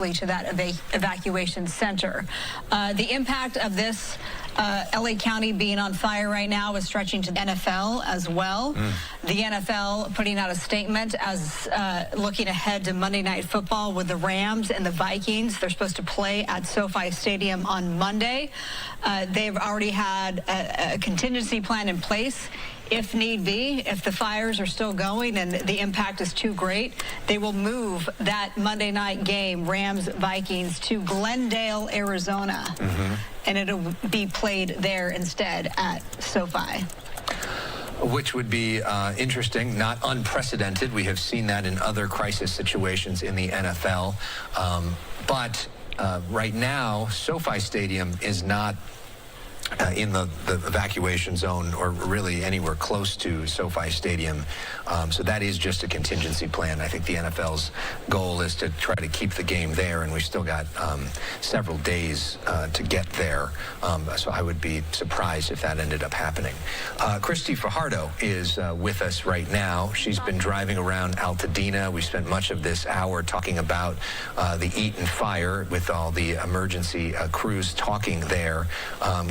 to that evacuation center. The impact of this LA County being on fire right now is stretching to the NFL as well. The NFL putting out a statement as looking ahead to Monday Night Football with the Rams and the Vikings. They're supposed to play at SoFi Stadium on Monday. They've already had a contingency plan in place. If need be, if the fires are still going and the impact is too great, they will move that Monday night game, Rams-Vikings, to Glendale, Arizona. And it'll be played there instead at SoFi. Which would be interesting, not unprecedented. We have seen that in other crisis situations in the NFL. But right now, SoFi Stadium is not in the evacuation zone or really anywhere close to SoFi Stadium. So that is just a contingency plan. I think the NFL's goal is to try to keep the game there, and we've still got several days to get there. So I would be surprised if that ended up happening. Christy Fajardo is with us right now. She's been driving around Altadena. We spent much of this hour talking about the Eaton fire with all the emergency crews talking there.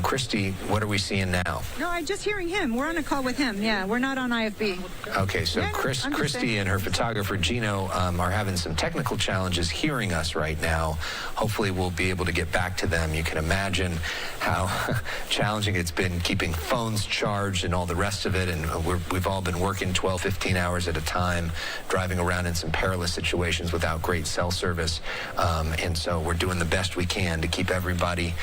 Christy, what are we seeing now? No, I'm just hearing him. We're on a call with him. Yeah, we're not on IFB. Okay, so yeah, Christy and her photographer Gino are having some technical challenges hearing us right now. Hopefully we'll be able to get back to them. You can imagine how challenging it's been keeping phones charged and all the rest of it, and we've all been working 12, 15 hours at a time, driving around in some perilous situations without great cell service, and so we're doing the best we can to keep everybody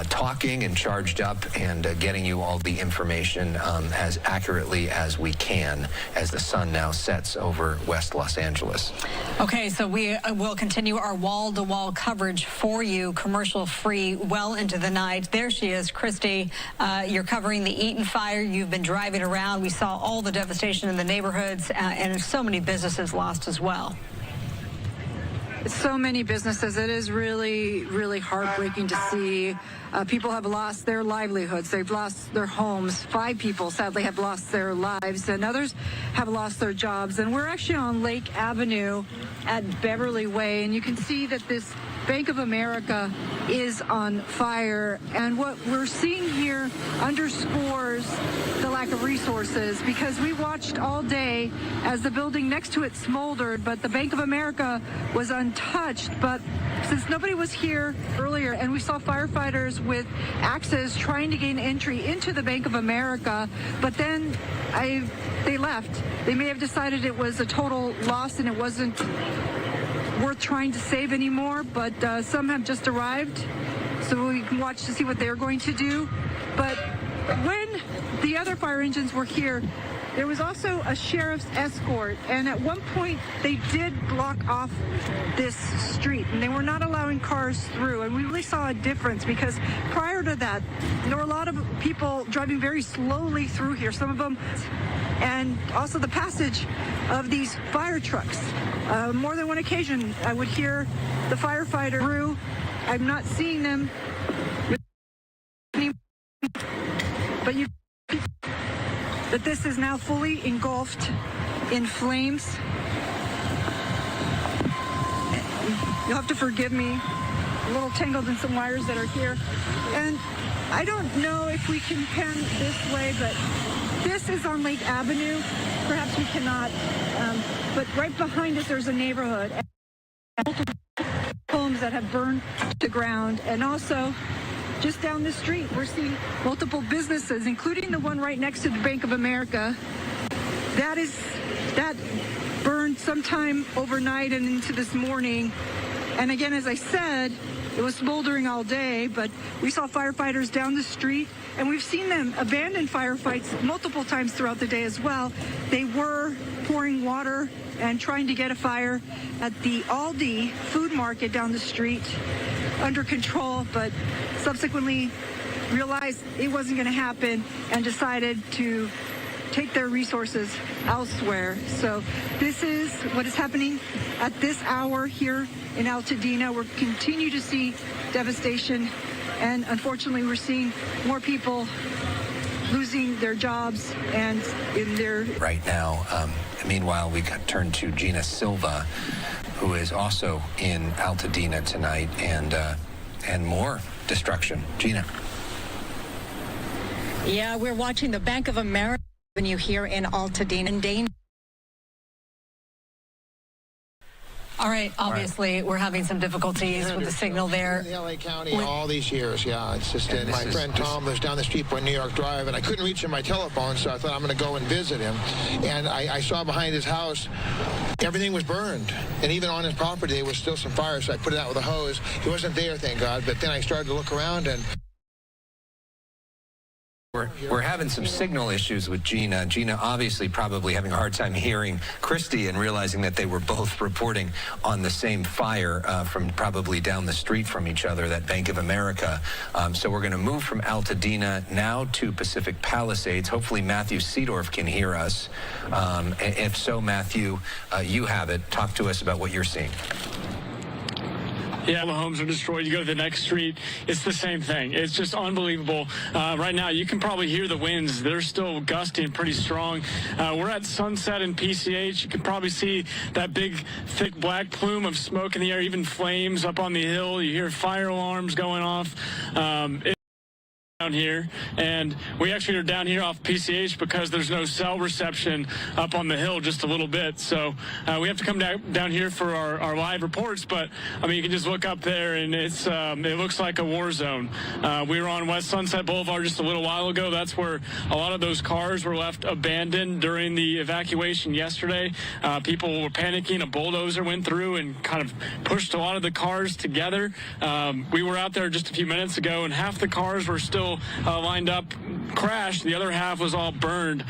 talking and charged up and getting you all the information as accurately as we can as the sun now sets over West Los Angeles. Okay, so we will continue our wall-to-wall coverage for you, commercial-free, well into the night. There she is, Christy. You're covering the Eaton fire. You've been driving around. We saw all the devastation in the neighborhoods and so many businesses lost as well. So many businesses. It is really, really heartbreaking to see. People have lost their livelihoods. They've lost their homes. 5 people, sadly, have lost their lives, and others have lost their jobs. And we're actually on Lake Avenue at Beverly Way, and you can see that this Bank of America is on fire. And what we're seeing here underscores the lack of resources, because we watched all day as the building next to it smoldered, but the Bank of America was untouched. But since nobody was here earlier, and we saw firefighters with axes trying to gain entry into the Bank of America, but then they left. They may have decided it was a total loss and it wasn't worth trying to save anymore, but some have just arrived, so we can watch to see what they're going to do. But when the other fire engines were here, there was also a sheriff's escort, and at one point they did block off this street, and they were not allowing cars through, and we really saw a difference, because prior to that, there were a lot of people driving very slowly through here, some of them, and also the passage of these fire trucks. More than one occasion, I would hear the firefighter through. I'm not seeing them, but that this is now fully engulfed in flames. You'll have to forgive me, a little tangled in some wires that are here. And I don't know if we can pan this way, but this is on Lake Avenue. Perhaps we cannot, but right behind us there's a neighborhood. And multiple homes that have burned to the ground, and also just down the street, we're seeing multiple businesses, including the one right next to the Bank of America. That burned sometime overnight and into this morning. And again, as I said, it was smoldering all day, but we saw firefighters down the street, and we've seen them abandon firefights multiple times throughout the day as well. They were pouring water and trying to get a fire at the Aldi food market down the street under control, but subsequently realized it wasn't going to happen and decided to take their resources elsewhere. So this is what is happening at this hour here in Altadena. We're continue to see devastation, and unfortunately we're seeing more people losing their jobs and in their... Right now, meanwhile, we turn to Gina Silva, who is also in Altadena tonight, and more destruction. Gina. Yeah, we're watching the Bank of America Avenue here in Altadena. In danger. All right, obviously, we're having some difficulties with the signal there. In LA County all these years, yeah. It's just my friend Tom lives down the street by New York Drive, and I couldn't reach him by telephone, so I thought I'm going to go and visit him. And I saw behind his house, everything was burned. And even on his property, there was still some fire, so I put it out with a hose. He wasn't there, thank God, but then I started to look around, and We're having some signal issues with Gina. Gina obviously probably having a hard time hearing Christy and realizing that they were both reporting on the same fire from probably down the street from each other, that Bank of America. So we're going to move from Altadena now to Pacific Palisades. Hopefully Matthew Seedorf can hear us. If so, Matthew, you have it. Talk to us about what you're seeing. Yeah, the homes are destroyed. You go to the next street, it's the same thing. It's just unbelievable. Right now, you can probably hear the winds. They're still gusting pretty strong. We're at Sunset in PCH. You can probably see that big, thick black plume of smoke in the air, even flames up on the hill. You hear fire alarms going off. Down here, and we actually are down here off PCH because there's no cell reception up on the hill just a little bit, so we have to come down here for our live reports. But I mean, you can just look up there and it's it looks like a war zone. We were on West Sunset Boulevard just a little while ago. That's where a lot of those cars were left abandoned during the evacuation yesterday. People were panicking. A bulldozer went through and kind of pushed a lot of the cars together. We were out there just a few minutes ago, and half the cars were still lined up, crashed. The other half was all burned.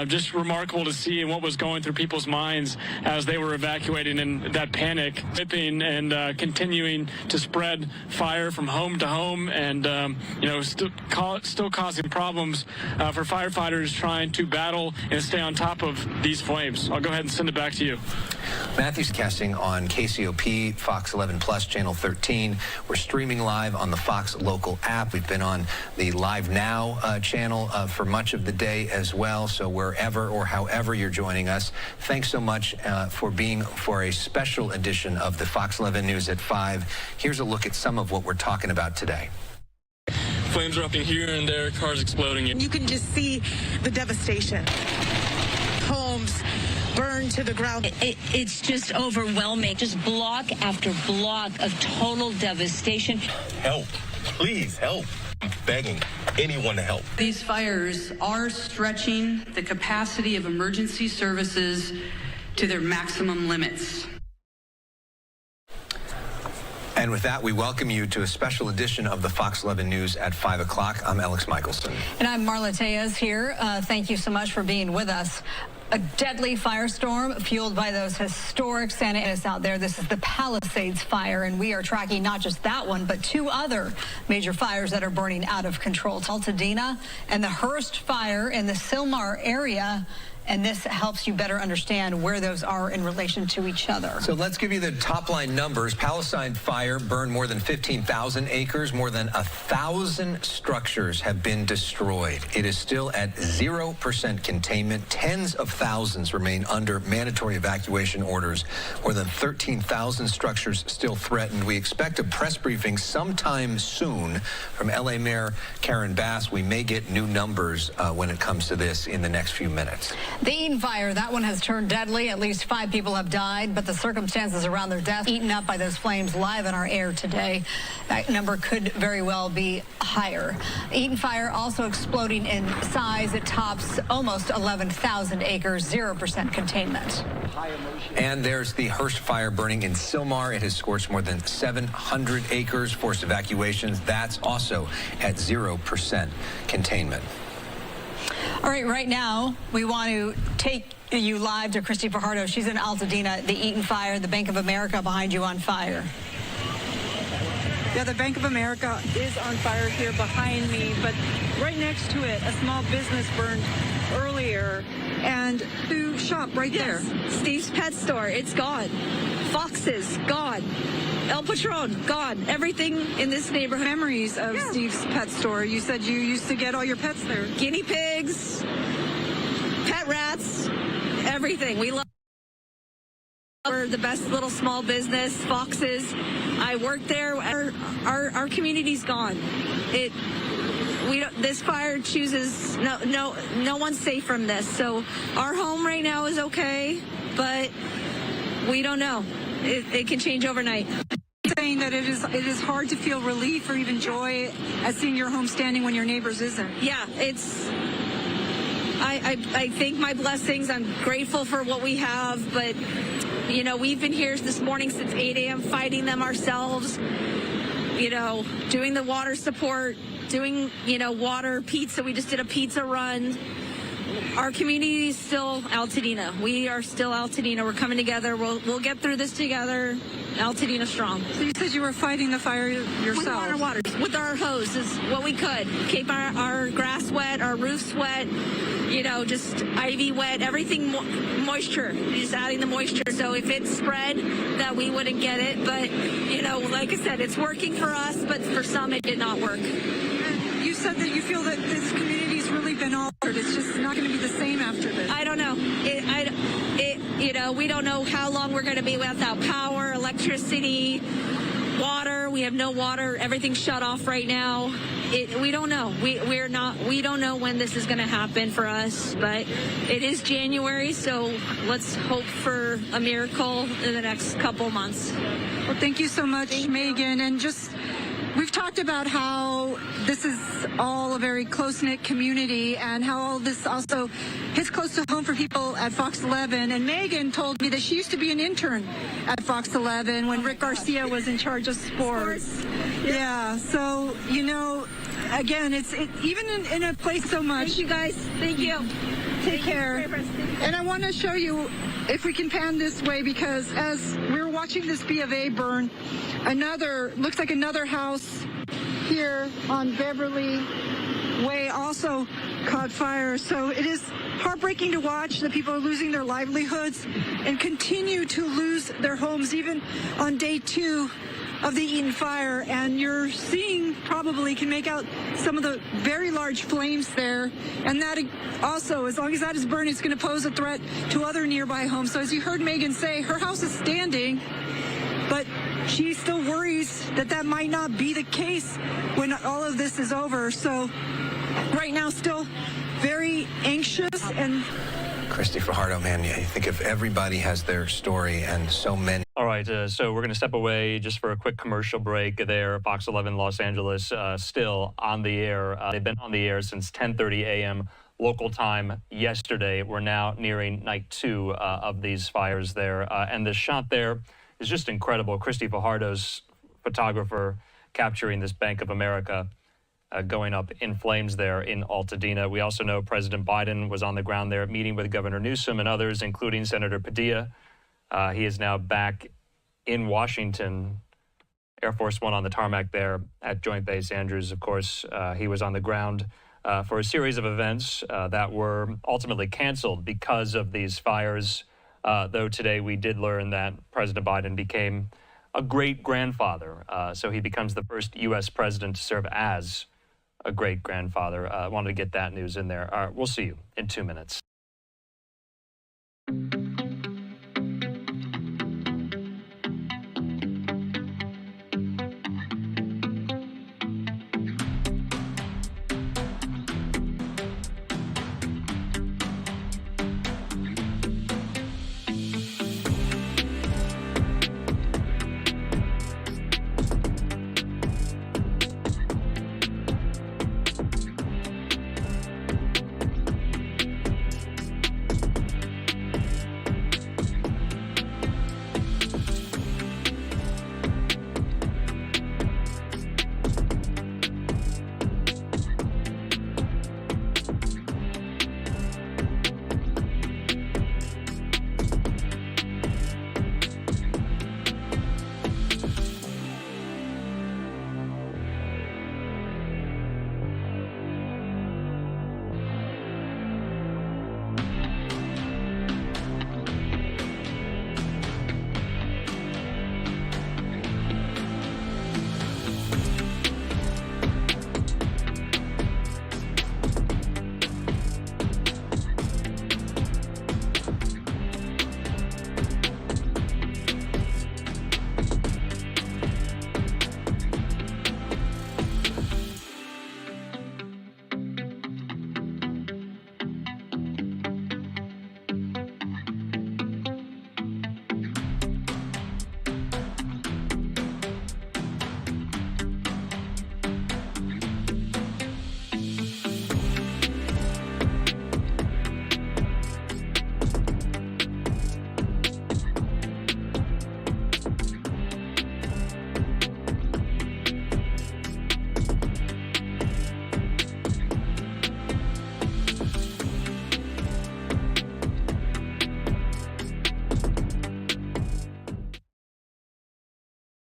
Just remarkable to see what was going through people's minds as they were evacuating, and that panic, whipping and continuing to spread fire from home to home, and still causing problems for firefighters trying to battle and stay on top of these flames. I'll go ahead and send it back to you. Matthew's casting on KCOP, Fox 11 Plus, Channel 13. We're streaming live on the Fox local app. We've been on the Live Now channel for much of the day as well. So wherever or however you're joining us, thanks so much for being for a special edition of the Fox 11 News at 5. Here's a look at some of what we're talking about today. Flames erupting here and there, cars exploding. You can just see the devastation. Homes burned to the ground. It's just overwhelming. Just block after block of total devastation. Help. Please help. I'm begging anyone to help. These fires are stretching the capacity of emergency services to their maximum limits. And with that, we welcome you to a special edition of the Fox 11 News at 5 o'clock. I'm Alex Michelson. And I'm Marla Tejas here. Thank you so much for being with us. A deadly firestorm fueled by those historic Santa Ynez out there. This is the Palisades fire, and we are tracking not just that one, but two other major fires that are burning out of control. Altadena and the Hearst fire in the Sylmar area. And this helps you better understand where those are in relation to each other. So let's give you the top line numbers. Palisade fire burned more than 15,000 acres. More than 1,000 structures have been destroyed. It is still at 0% containment. Tens of thousands remain under mandatory evacuation orders. More than 13,000 structures still threatened. We expect a press briefing sometime soon from LA Mayor Karen Bass. We may get new numbers when it comes to this in the next few minutes. The Eaton fire, that one has turned deadly. At least 5 people have died, but the circumstances around their deaths eaten up by those flames live in our air today. That number could very well be higher. Eaton fire also exploding in size. It tops almost 11,000 acres, 0% containment. And there's the Hearst fire burning in Sylmar. It has scorched more than 700 acres, forced evacuations. That's also at 0% containment. All right, right now, we want to take you live to Christy Fajardo. She's in Altadena, the Eaton fire, the Bank of America behind you on fire. Yeah, the Bank of America is on fire here behind me, but right next to it, a small business burned earlier. And to shop right there. Steve's Pet Store, it's gone. Foxes, gone. El Patron, gone. Everything in this neighborhood. Memories of Steve's Pet Store. You said you used to get all your pets there. Guinea pigs, pet rats, everything. We love We're the best little small business, Foxes. I work there. Our community's gone. This fire chooses no one's safe from this. So our home right now is okay, but we don't know. It can change overnight. Saying that it is hard to feel relief or even joy at seeing your home standing when your neighbor's isn't. Yeah, I thank my blessings. I'm grateful for what we have, but we've been here this morning since 8 a.m. fighting them ourselves. Doing the water support, doing water pizza. We just did a pizza run. Our community is still Altadena. We are still Altadena. We're coming together. We'll get through this together. Altadena strong. So you said you were fighting the fire yourself? With water, with our hose is what we could. Keep our grass wet, our roofs wet, just ivy wet, everything moisture. Just adding the moisture. So if it spread, that we wouldn't get it. But, like I said, it's working for us, but for some it did not work. You said that you feel that this community's really been altered. It's just not going to be the same after this. I don't know. We don't know how long we're going to be without power, electricity, water. We have no water. Everything's shut off right now. We don't know. We don't know when this is going to happen for us, but it is January, so let's hope for a miracle in the next couple months. Well, thank you so much, Megan. And we've talked about how this is all a very close-knit community and how all this also hits close to home for people at Fox 11. And Megan told me that she used to be an intern at Fox 11 when Rick Garcia was in charge of sports. Yeah, so, again, even in a place so much. Thank you, guys. Thank you. Take care. And I want to show you, if we can pan this way, because as we're watching this B of A burn, looks like another house here on Beverly Way also caught fire. So it is heartbreaking to watch that people are losing their livelihoods and continue to lose their homes even on day 2 of the Eaton fire. And you're seeing, probably can make out some of the very large flames there. And that also, as long as that is burning, it's going to pose a threat to other nearby homes. So as you heard Megan say, her house is standing, but she still worries that might not be the case when all of this is over. So right now, still very anxious. And Christy Fajardo, man, you think if everybody has their story and so many. All right, so we're going to step away just for a quick commercial break there. Fox 11 Los Angeles still on the air. They've been on the air since 10:30 a.m. local time yesterday. We're now nearing night 2 of these fires there. And the shot there is just incredible. Christy Fajardo's photographer capturing this Bank of America going up in flames there in Altadena. We also know President Biden was on the ground there meeting with Governor Newsom and others, including Senator Padilla. He is now back in Washington, Air Force One on the tarmac there at Joint Base Andrews. Of course, he was on the ground for a series of events that were ultimately canceled because of these fires. Though today we did learn that President Biden became a great-grandfather. So he becomes the first U.S. president to serve as a great-grandfather. I wanted to get that news in there. We'll see you in 2 minutes.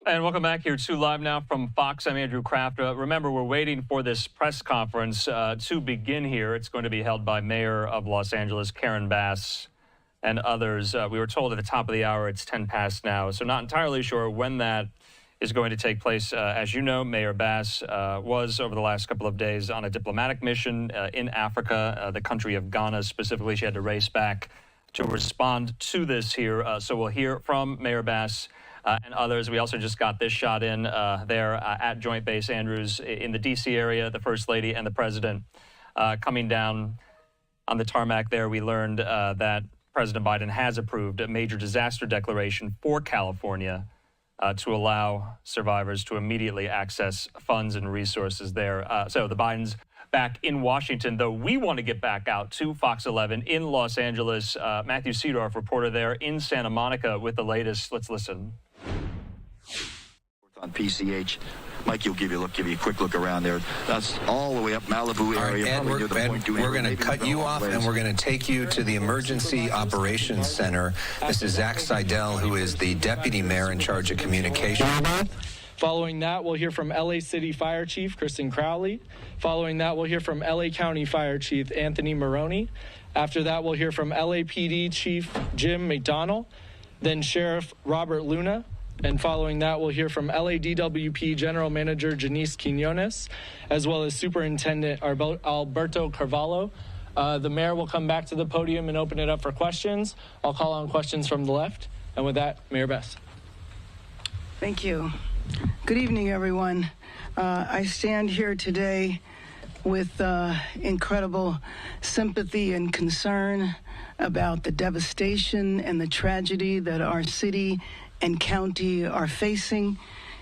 And welcome back here to Live Now from Fox. I'm Andrew Kraft. Remember, we're waiting for this press conference to begin here. It's going to be held by Mayor of Los Angeles, Karen Bass, and others. We were told at the top of the hour it's 10 past now, so not entirely sure when that is going to take place. As you know, Mayor Bass was over the last couple of days on a diplomatic mission in Africa, the country of Ghana specifically. She had to race back to respond to this here. So we'll hear from Mayor Bass and others. We also just got this shot in there at Joint Base Andrews in the D.C. area, the First Lady and the President coming down on the tarmac there. We learned that President Biden has approved a major disaster declaration for California to allow survivors to immediately access funds and resources there. So the Bidens back in Washington, though we want to get back out to Fox 11 in Los Angeles. Matthew Seedorf, reporter there in Santa Monica with the latest. Let's listen. On PCH, Mike, you'll give you a quick look around there. That's all the way up Malibu area. Right, Ed, we're going to cut you off, and we're going to take you to the Emergency Operations Center. This is Zach Seidel, who is the deputy mayor in charge of communication. Following that, we'll hear from LA City Fire Chief Kristen Crowley. Following that, we'll hear from LA County Fire Chief Anthony Maroney. After that, we'll hear from LAPD Chief Jim McDonnell, then Sheriff Robert Luna. And following that, we'll hear from LADWP General Manager Janice Quinones, as well as Superintendent Alberto Carvalho. The mayor will come back to the podium and open it up for questions. I'll call on questions from the left. And with that, Mayor Bass. Thank you. Good evening, everyone. I stand here today with incredible sympathy and concern about the devastation and the tragedy that our city and county are facing,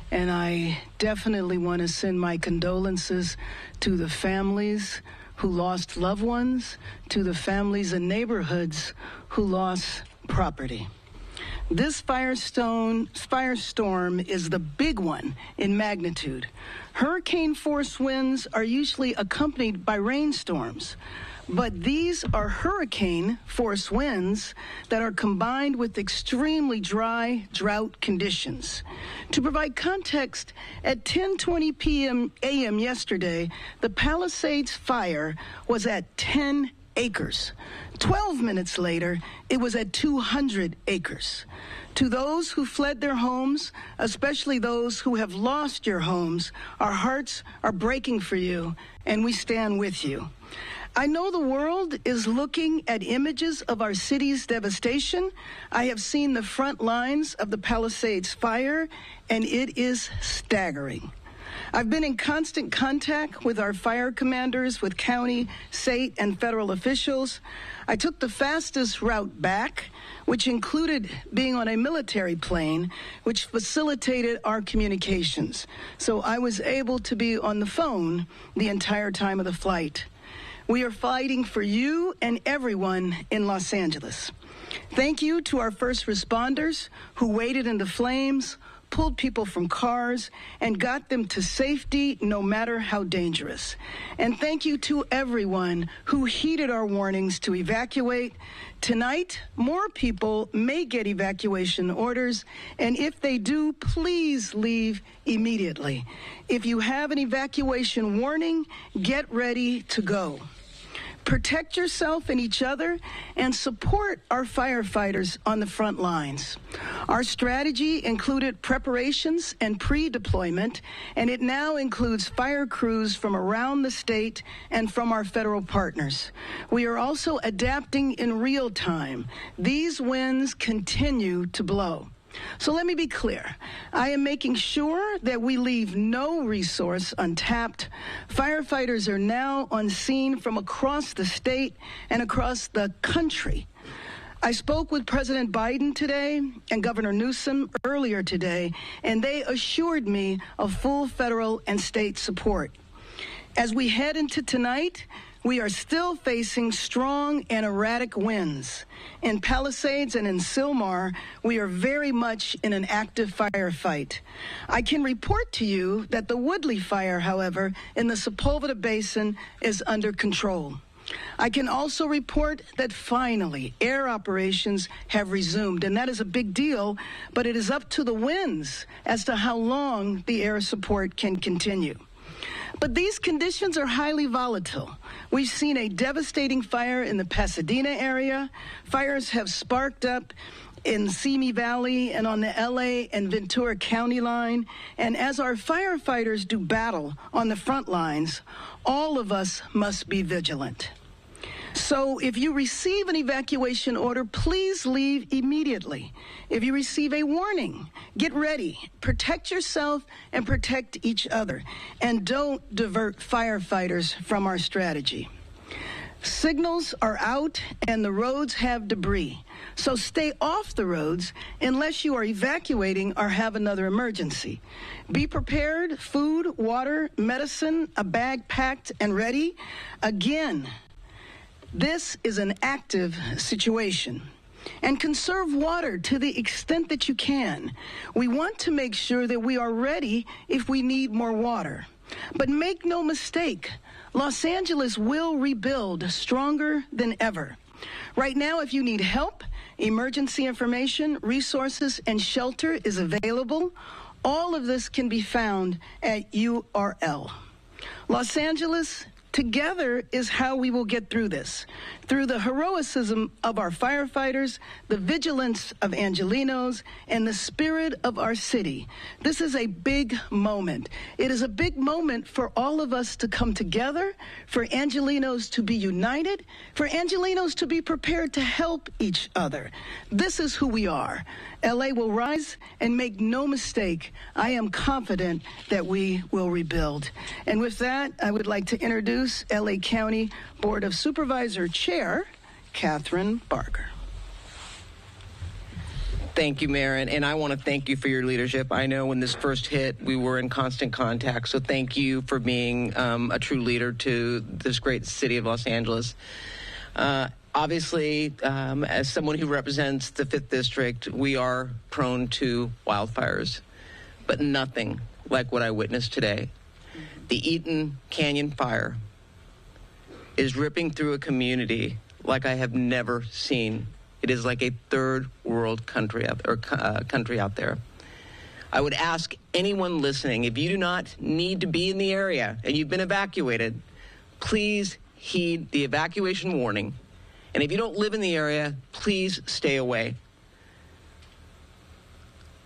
and I definitely want to send my condolences to the families who lost loved ones, to the families and neighborhoods who lost property. This firestorm is the big one in magnitude. Hurricane-force winds are usually accompanied by rainstorms, but these are hurricane-force winds that are combined with extremely dry drought conditions. To provide context, at 10:20 a.m. yesterday, the Palisades fire was at 10 acres. 12 minutes later, it was at 200 acres. To those who fled their homes, especially those who have lost your homes, our hearts are breaking for you, and we stand with you. I know the world is looking at images of our city's devastation. I have seen the front lines of the Palisades fire, and it is staggering. I've been in constant contact with our fire commanders, with county, state, and federal officials. I took the fastest route back, which included being on a military plane, which facilitated our communications. So I was able to be on the phone the entire time of the flight. We are fighting for you and everyone in Los Angeles. Thank you to our first responders who waded into flames, pulled people from cars, and got them to safety no matter how dangerous. And thank you to everyone who heeded our warnings to evacuate. Tonight, more people may get evacuation orders, and if they do, please leave immediately. If you have an evacuation warning, get ready to go. Protect yourself and each other, and support our firefighters on the front lines. Our strategy included preparations and pre-deployment, and it now includes fire crews from around the state and from our federal partners. We are also adapting in real time. These winds continue to blow. So let me be clear. I am making sure that we leave no resource untapped. Firefighters are now on scene from across the state and across the country. I spoke with President Biden today and Governor Newsom earlier today, and they assured me of full federal and state support. As we head into tonight, we are still facing strong and erratic winds. In Palisades and in Sylmar, we are very much in an active firefight. I can report to you that the Woodley fire, however, in the Sepulveda Basin is under control. I can also report that finally air operations have resumed, and that is a big deal, but it is up to the winds as to how long the air support can continue. But these conditions are highly volatile. We've seen a devastating fire in the Pasadena area. Fires have sparked up in Simi Valley and on the LA and Ventura County line. And as our firefighters do battle on the front lines, all of us must be vigilant. So if you receive an evacuation order, please leave immediately. If you receive a warning, get ready. Protect yourself and protect each other. And don't divert firefighters from our strategy. Signals are out and the roads have debris. So stay off the roads unless you are evacuating or have another emergency. Be prepared, food, water, medicine, a bag packed and ready. Again, this is an active situation. And conserve water to the extent that you can. We want to make sure that we are ready if we need more water. But make no mistake, Los Angeles will rebuild stronger than ever. Right now, if you need help, emergency information, resources, and shelter is available. All of this can be found at URL. Los Angeles, together is how we will get through this. Through the heroism of our firefighters, the vigilance of Angelenos, and the spirit of our city. This is a big moment. It is a big moment for all of us to come together, for Angelenos to be united, for Angelenos to be prepared to help each other. This is who we are. LA will rise, and make no mistake, I am confident that we will rebuild. And with that, I would like to introduce LA County Board of Supervisor Chair, Catherine Barger. Thank you, Mayor, and I want to thank you for your leadership. I know when this first hit, we were in constant contact, so thank you for being a true leader to this great city of Los Angeles. Obviously, as someone who represents the 5th District, we are prone to wildfires, but nothing like what I witnessed today. The Eaton Canyon fire is ripping through a community like I have never seen. It is like a third world country out there. I would ask anyone listening, if you do not need to be in the area and you've been evacuated, please heed the evacuation warning. And if you don't live in the area, please stay away.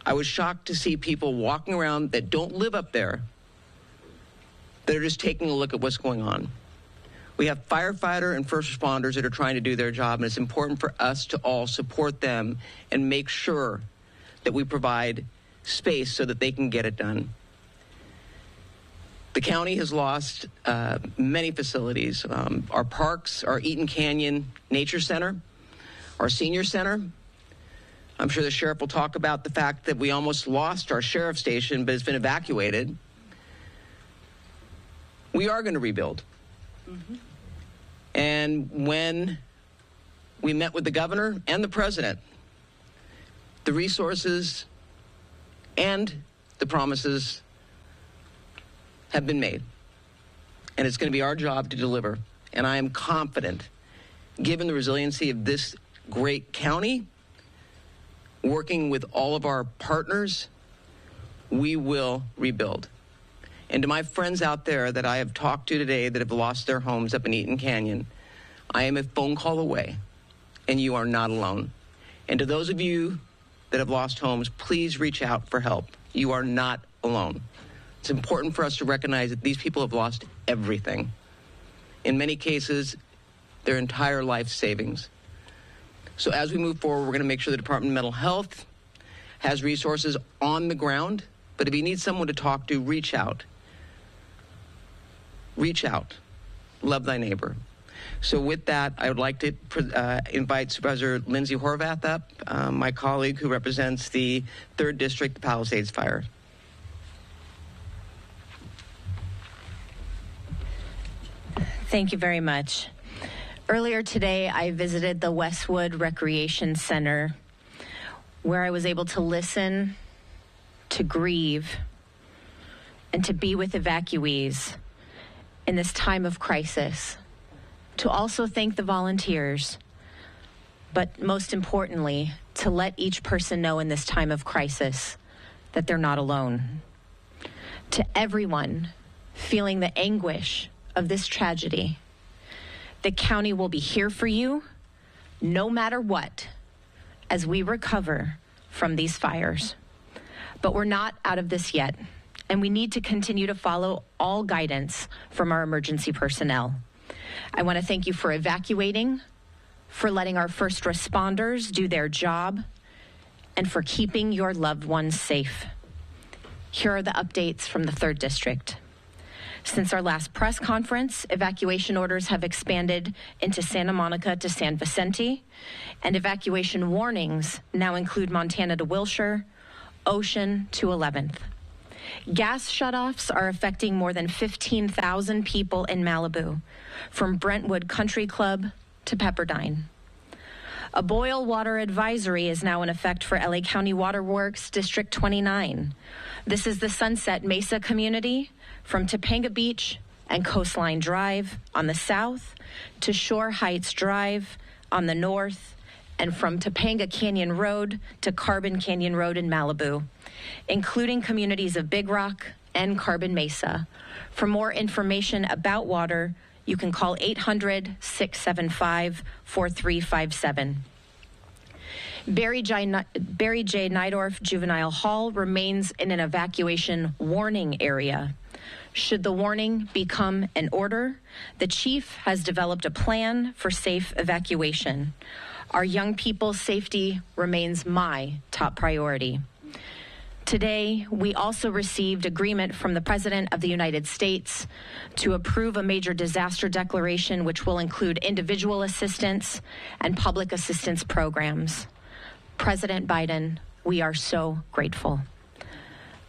I was shocked to see people walking around that don't live up there, that are just taking a look at what's going on. We have firefighter and first responders that are trying to do their job, and it's important for us to all support them and make sure that we provide space so that they can get it done. The county has lost many facilities. Our parks, our Eaton Canyon Nature Center, our senior center. I'm sure the sheriff will talk about the fact that we almost lost our sheriff's station, but it's been evacuated. We are going to rebuild. Mm-hmm. And when we met with the governor and the president, the resources and the promises have been made. And it's going to be our job to deliver. And I am confident, given the resiliency of this great county, working with all of our partners, we will rebuild. And to my friends out there that I have talked to today that have lost their homes up in Eaton Canyon, I am a phone call away, and you are not alone. And to those of you that have lost homes, please reach out for help. You are not alone. It's important for us to recognize that these people have lost everything. In many cases, their entire life savings. So as we move forward, we're going to make sure the Department of Mental Health has resources on the ground. But if you need someone to talk to, reach out. Reach out. Love thy neighbor. So with that, I would like to invite Supervisor Lindsay Horvath up, my colleague who represents the 3rd District, the Palisades Fire. Thank you very much. Earlier today, I visited the Westwood Recreation Center, where I was able to listen, to grieve, and to be with evacuees in this time of crisis to also thank the volunteers, but most importantly, to let each person know in this time of crisis that they're not alone. To everyone feeling the anguish of this tragedy, the county will be here for you no matter what as we recover from these fires. But we're not out of this yet, and we need to continue to follow all guidance from our emergency personnel. I want to thank you for evacuating, for letting our first responders do their job, and for keeping your loved ones safe. Here are the updates from the 3rd District. Since our last press conference, evacuation orders have expanded into Santa Monica to San Vicente, and evacuation warnings now include Montana to Wilshire, Ocean to 11th. Gas shutoffs are affecting more than 15,000 people in Malibu, from Brentwood Country Club to Pepperdine. A boil water advisory is now in effect for LA County Water Works District 29. This is the Sunset Mesa community from Topanga Beach and Coastline Drive on the south to Shore Heights Drive on the north, and from Topanga Canyon Road to Carbon Canyon Road in Malibu, including communities of Big Rock and Carbon Mesa. For more information about water, you can call 800-675-4357. Barry J. Nydorf Juvenile Hall remains in an evacuation warning area. Should the warning become an order, the chief has developed a plan for safe evacuation. Our young people's safety remains my top priority. Today, we also received agreement from the President of the United States to approve a major disaster declaration, which will include individual assistance and public assistance programs. President Biden, we are so grateful.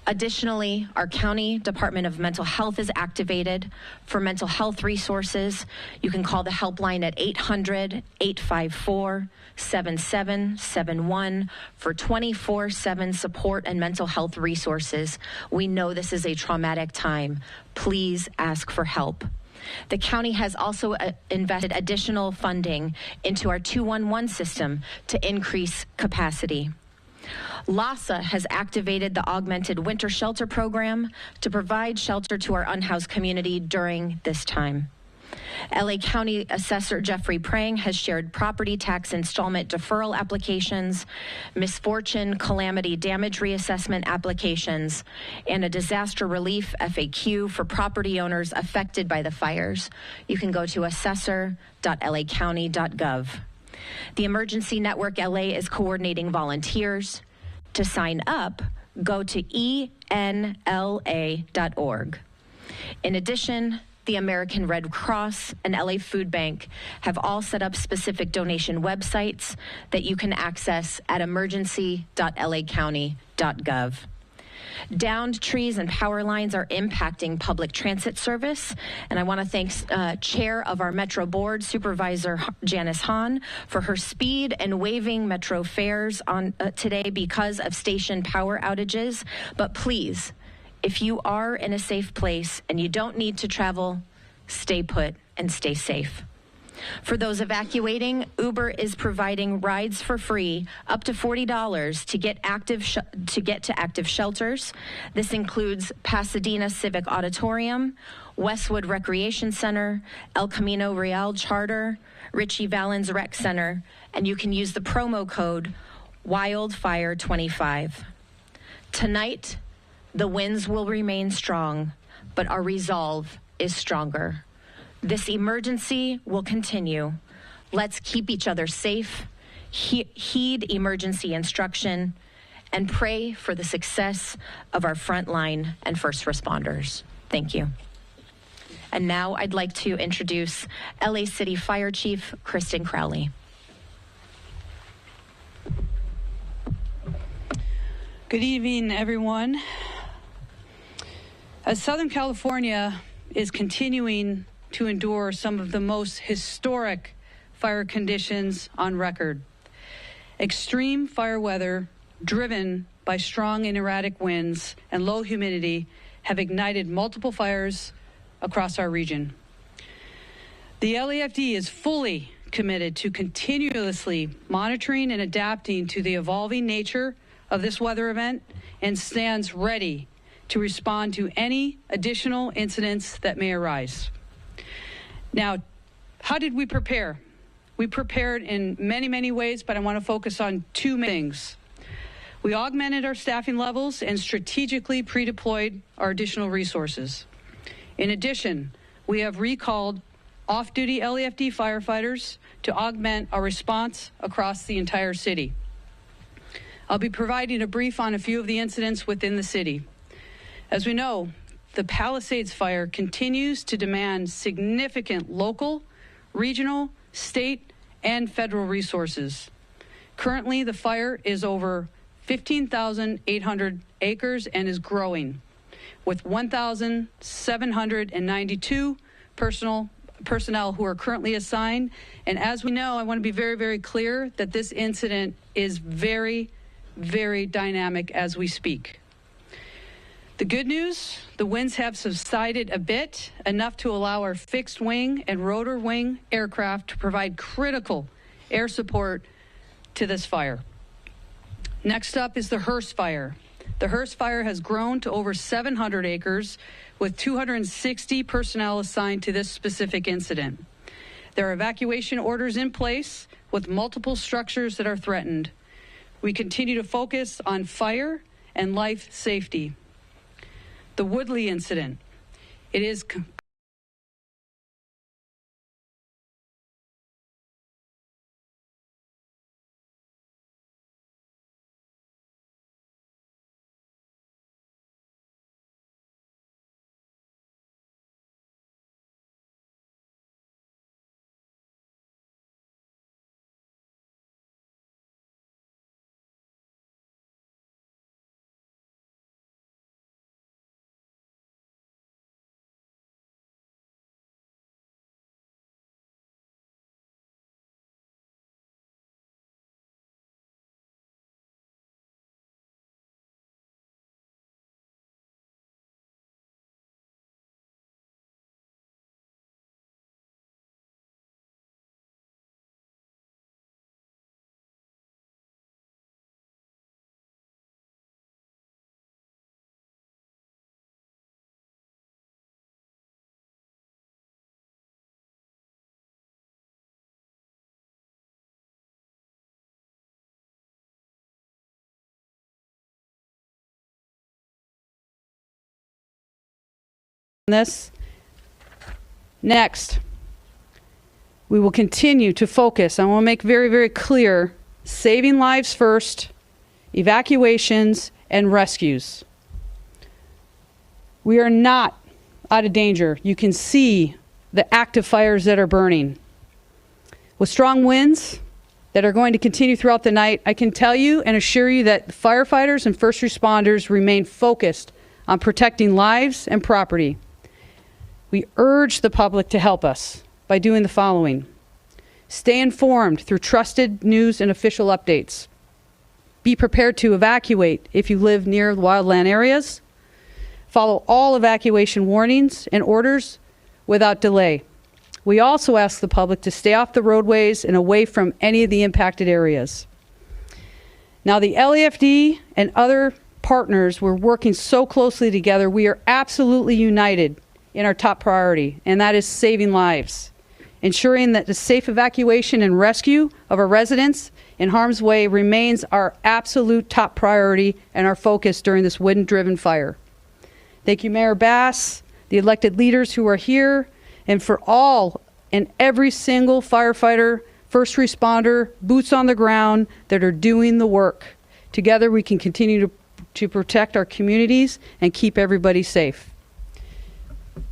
Additionally, our County Department of Mental Health is activated for mental health resources. You can call the helpline at 800-854-7771 for 24/7 support and mental health resources. We know this is a traumatic time. Please ask for help. The county has also invested additional funding into our 211 system to increase capacity. LASA has activated the Augmented Winter Shelter Program to provide shelter to our unhoused community during this time. LA County Assessor Jeffrey Prang has shared property tax installment deferral applications, misfortune calamity damage reassessment applications, and a disaster relief FAQ for property owners affected by the fires. You can go to assessor.lacounty.gov. The Emergency Network LA is coordinating volunteers. To sign up, go to enla.org. In addition, the American Red Cross and LA Food Bank have all set up specific donation websites that you can access at emergency.lacounty.gov. Downed trees and power lines are impacting public transit service, and I want to thank Chair of our Metro Board, Supervisor Janice Hahn, for her speed and waiving Metro fares on today because of station power outages. But please, if you are in a safe place and you don't need to travel, stay put and stay safe. For those evacuating, Uber is providing rides for free up to $40 to get to active shelters. This includes Pasadena Civic Auditorium, Westwood Recreation Center, El Camino Real Charter, Richie Valens Rec Center, and you can use the promo code WILDFIRE25. Tonight, the winds will remain strong, but our resolve is stronger. This emergency will continue. Let's keep each other safe, heed emergency instruction, and pray for the success of our frontline and first responders. Thank you. And now I'd like to introduce LA City Fire Chief Kristen Crowley. Good evening, everyone. As Southern California is continuing to endure some of the most historic fire conditions on record, extreme fire weather driven by strong and erratic winds and low humidity have ignited multiple fires across our region. The LAFD is fully committed to continuously monitoring and adapting to the evolving nature of this weather event and stands ready to respond to any additional incidents that may arise. Now, how did we prepare? We prepared in many, many ways, but I want to focus on two things. We augmented our staffing levels and strategically pre-deployed our additional resources. In addition, we have recalled off-duty LAFD firefighters to augment our response across the entire city. I'll be providing a brief on a few of the incidents within the city. As we know, the Palisades fire continues to demand significant local, regional, state, and federal resources. Currently, the fire is over 15,800 acres and is growing, with 1,792 personnel who are currently assigned. And as we know, I want to be very, very clear that this incident is very, very dynamic as we speak. The good news, the winds have subsided a bit, enough to allow our fixed wing and rotor wing aircraft to provide critical air support to this fire. Next up is the Hearst fire. The Hearst fire has grown to over 700 acres with 260 personnel assigned to this specific incident. There are evacuation orders in place with multiple structures that are threatened. We continue to focus on fire and life safety. The Woodley incident. It is this. Next, we will continue to focus. I want to make very, very clear, saving lives first, evacuations, and rescues. We are not out of danger. You can see the active fires that are burning. With strong winds that are going to continue throughout the night, I can tell you and assure you that firefighters and first responders remain focused on protecting lives and property. We urge the public to help us by doing the following. Stay informed through trusted news and official updates. Be prepared to evacuate if you live near wildland areas. Follow all evacuation warnings and orders without delay. We also ask the public to stay off the roadways and away from any of the impacted areas. Now, the LAFD and other partners, we're working so closely together. We are absolutely united in our top priority, and that is saving lives. Ensuring that the safe evacuation and rescue of our residents in harm's way remains our absolute top priority and our focus during this wind-driven fire. Thank you, Mayor Bass, the elected leaders who are here, and for all and every single firefighter, first responder, boots on the ground that are doing the work. Together we can continue to protect our communities and keep everybody safe.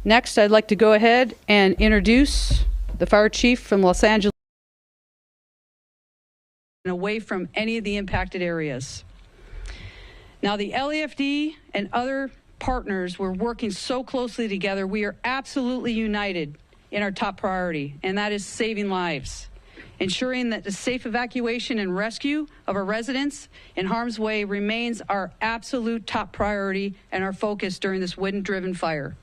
Next, I'd like to go ahead and introduce the fire chief from Los Angeles and away from any of the impacted areas. Now, the LAFD and other partners, we're working so closely together. We are absolutely united in our top priority, and that is saving lives. Ensuring that the safe evacuation and rescue of our residents in harm's way remains our absolute top priority and our focus during this wind-driven fire.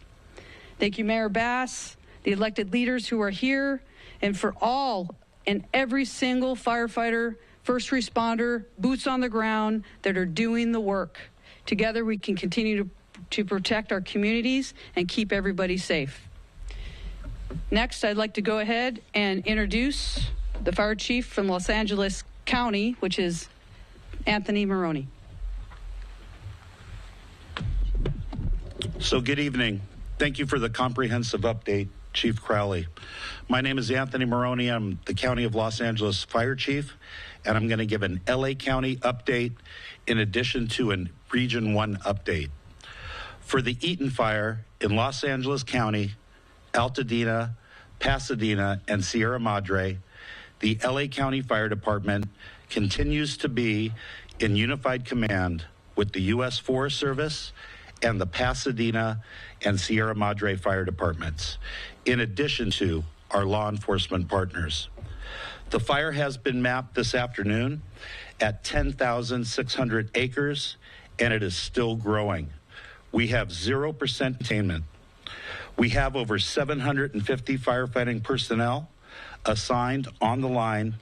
Thank you, Mayor Bass, the elected leaders who are here, and for all and every single firefighter, first responder, boots on the ground that are doing the work. Together we can continue to protect our communities and keep everybody safe. Next, I'd like to go ahead and introduce the fire chief from Los Angeles County, which is Anthony Maroney. So good evening. Thank you for the comprehensive update, Chief Crowley. My name is Anthony Maroney. I'm the County of Los Angeles Fire Chief, and I'm going to give an LA County update in addition to a Region 1 update. For the Eaton Fire in Los Angeles County, Altadena, Pasadena, and Sierra Madre, the LA County Fire Department continues to be in unified command with the U.S. Forest Service and the Pasadena and Sierra Madre Fire Departments, in addition to our law enforcement partners. The fire has been mapped this afternoon at 10,600 acres, and it is still growing. We have 0% containment. We have over 750 firefighting personnel assigned on the line,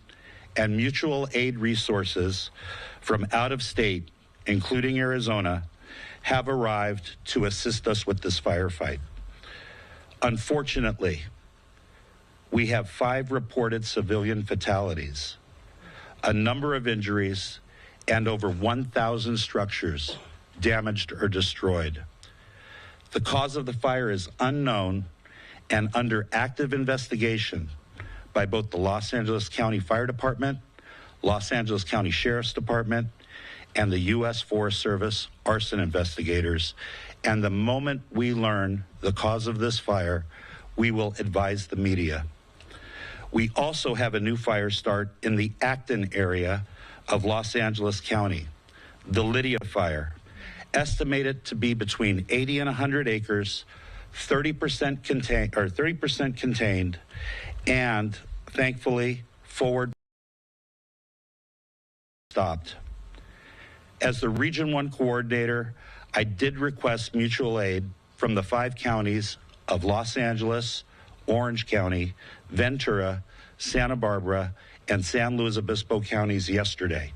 and mutual aid resources from out of state, including Arizona, have arrived to assist us with this firefight. Unfortunately, we have 5 reported civilian fatalities, a number of injuries, and over 1,000 structures damaged or destroyed. The cause of the fire is unknown and under active investigation by both the Los Angeles County Fire Department, Los Angeles County Sheriff's Department, and the U.S. Forest Service arson investigators. And the moment we learn the cause of this fire, we will advise the media. We also have a new fire start in the Acton area of Los Angeles County, the Lydia Fire, estimated to be between 80 and 100 acres, 30% contained, and thankfully forward stopped. As the Region 1 coordinator, I did request mutual aid from the 5 counties of Los Angeles, Orange County, Ventura, Santa Barbara, and San Luis Obispo counties yesterday.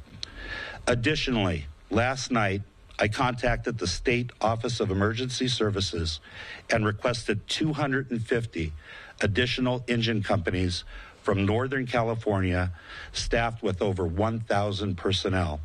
Additionally, last night, I contacted the State Office of Emergency Services and requested 250 additional engine companies from Northern California, staffed with over 1,000 personnel.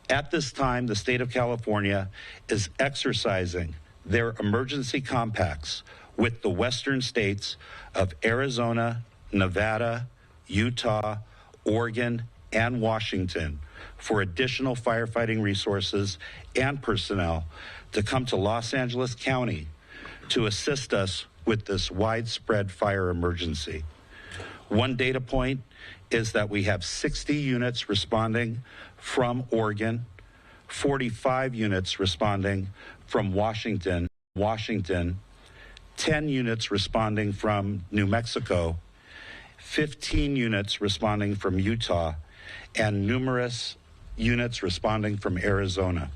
At this time, the state of California is exercising their emergency compacts with the western states of Arizona, Nevada, Utah, Oregon, and Washington for additional firefighting resources and personnel to come to Los Angeles County to assist us with this widespread fire emergency. One data point is that we have 60 units responding from Oregon, 45 units responding from Washington, 10 units responding from New Mexico, 15 units responding from Utah, and numerous units responding from Arizona.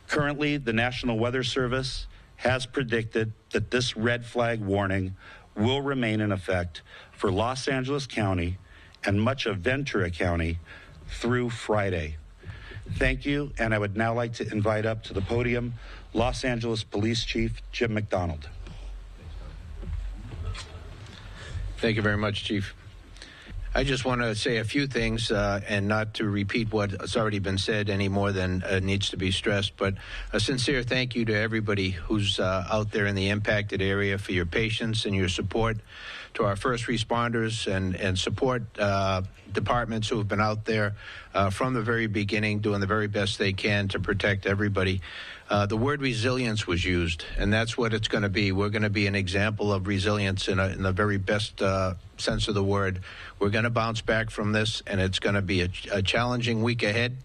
Currently, the National Weather Service has predicted that this red flag warning will remain in effect for Los Angeles County and much of Ventura County through Friday. Thank you, and I would now like to invite up to the podium Los Angeles Police Chief Jim McDonald. Thank you very much, Chief. I just want to say a few things and not to repeat what's already been said any more than needs to be stressed, but a sincere thank you to everybody who's out there in the impacted area for your patience and your support, to our first responders and support departments who have been out there from the very beginning doing the very best they can to protect everybody. The word resilience was used, and that's what it's going to be. We're going to be an example of resilience in the very best sense of the word. We're going to bounce back from this, and it's going to be a challenging week ahead,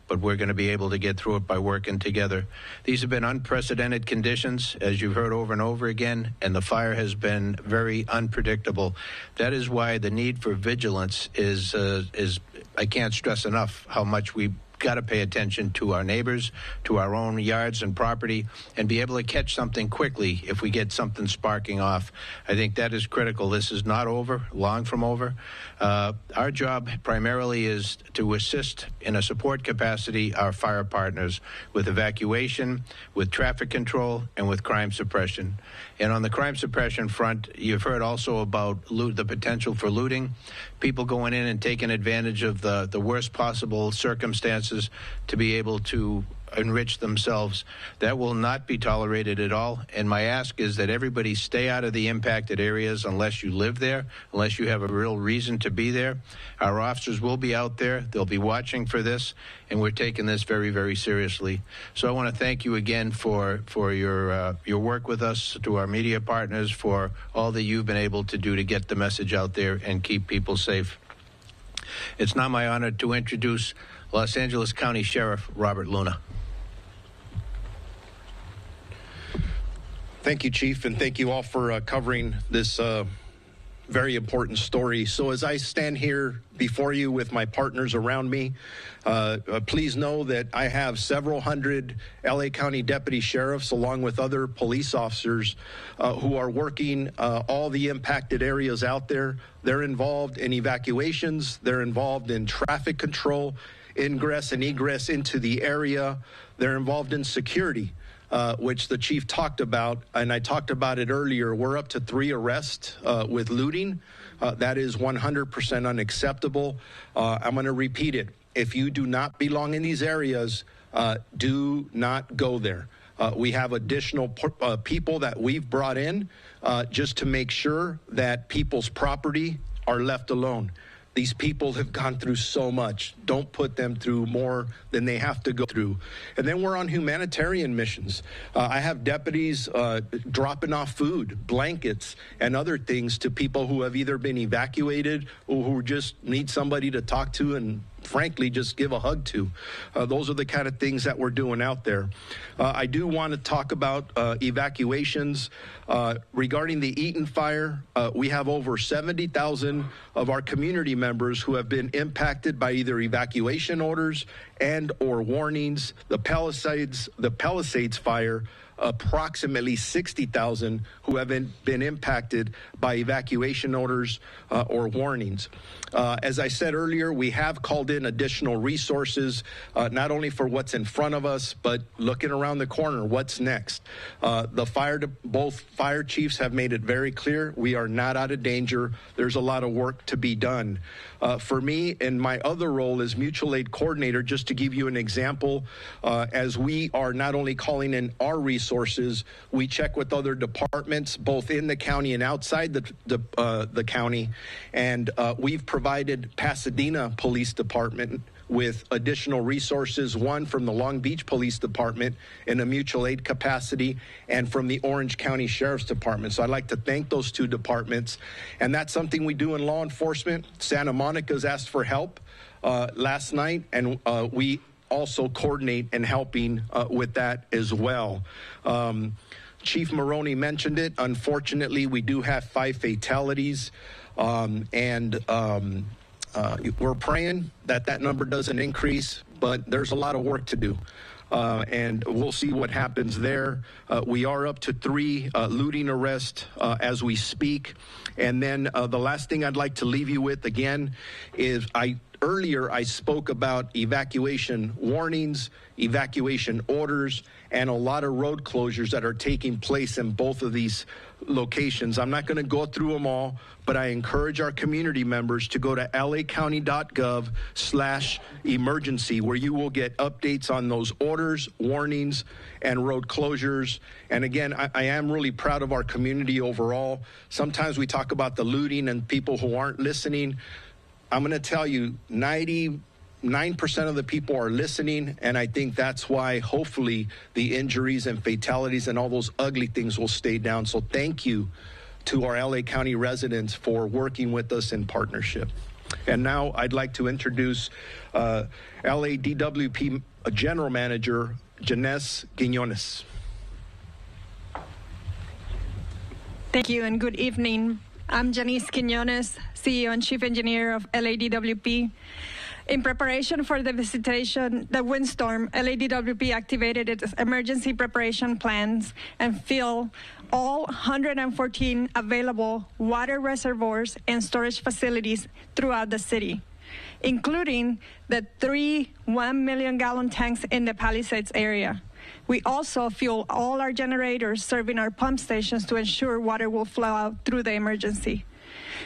but we're going to be able to get through it by working together. These have been unprecedented conditions, as you've heard over and over again, and the fire has been very unpredictable. That is why the need for vigilance is I can't stress enough how much we got to pay attention to our neighbors, to our own yards and property, and be able to catch something quickly if we get something sparking off. I think that is critical. This is not over, long from over. Our job primarily is to assist in a support capacity our fire partners with evacuation, with traffic control, and with crime suppression. And on the crime suppression front, you've heard also about the potential for looting, people going in and taking advantage of the worst possible circumstances to be able to enrich themselves. That will not be tolerated at all. And my ask is that everybody stay out of the impacted areas unless you live there, unless you have a real reason to be there. Our officers will be out there. They'll be watching for this, and we're taking this very, very seriously. So I want to thank you again for your work with us, to our media partners, for all that you've been able to do to get the message out there and keep people safe. It's now my honor to introduce Los Angeles County Sheriff Robert Luna. Thank you, Chief, and thank you all for covering this very important story. So as I stand here before you with my partners around me, please know that I have several hundred LA County deputy sheriffs along with other police officers who are working all the impacted areas out there. They're involved in evacuations. They're involved in traffic control, ingress and egress into the area. They're involved in security. Which the chief talked about, and I talked about it earlier. We're up to 3 arrests with looting. That is 100% unacceptable. I'm going to repeat it. If you do not belong in these areas, do not go there. We have additional people that we've brought in just to make sure that people's property are left alone. These people have gone through so much. Don't put them through more than they have to go through. And then we're on humanitarian missions. I have deputies dropping off food, blankets, and other things to people who have either been evacuated or who just need somebody to talk to and frankly just give a hug to. Those are the kind of things that we're doing out there. I do want to talk about evacuations. Regarding the Eaton fire, we have over 70,000 of our community members who have been impacted by either evacuation orders and or warnings. The Palisades fire, approximately 60,000 who have been impacted by evacuation orders or warnings. As I said earlier, we have called in additional resources, not only for what's in front of us, but looking around the corner, what's next? Both fire chiefs have made it very clear we are not out of danger. There's a lot of work to be done. For me, in my other role as mutual aid coordinator, just to give you an example, as we are not only calling in our resources, we check with other departments, both in the county and outside the county, and we've provided Pasadena Police Department with additional resources, one from the Long Beach Police Department in a mutual aid capacity, and from the Orange County Sheriff's Department. So I'd like to thank those two departments. And that's something we do in law enforcement. Santa Monica's asked for help last night, and we also coordinate in helping with that as well. Chief Maroney mentioned it. Unfortunately, we do have 5 fatalities, we're praying that number doesn't increase, but there's a lot of work to do. And we'll see what happens there. We are up to 3 looting arrests as we speak. And then the last thing I'd like to leave you with again is earlier I spoke about evacuation warnings, evacuation orders, and a lot of road closures that are taking place in both of these locations. I'm not going to go through them all, but I encourage our community members to go to lacounty.gov/emergency, where you will get updates on those orders, warnings, and road closures. And again, I am really proud of our community overall. Sometimes we talk about the looting and people who aren't listening. I'm going to tell you, 99% of the people are listening, and I think that's why hopefully the injuries and fatalities and all those ugly things will stay down. So thank you to our LA County residents for working with us in partnership. And now I'd like to introduce LADWP General Manager Janice Quiñones. Thank you and good evening. I'm Janice Quiñones, CEO and Chief Engineer of LADWP. In preparation for the windstorm, LADWP activated its emergency preparation plans and filled all 114 available water reservoirs and storage facilities throughout the city, including the 3 1-million-gallon tanks in the Palisades area. We also fuel all our generators serving our pump stations to ensure water will flow out through the emergency.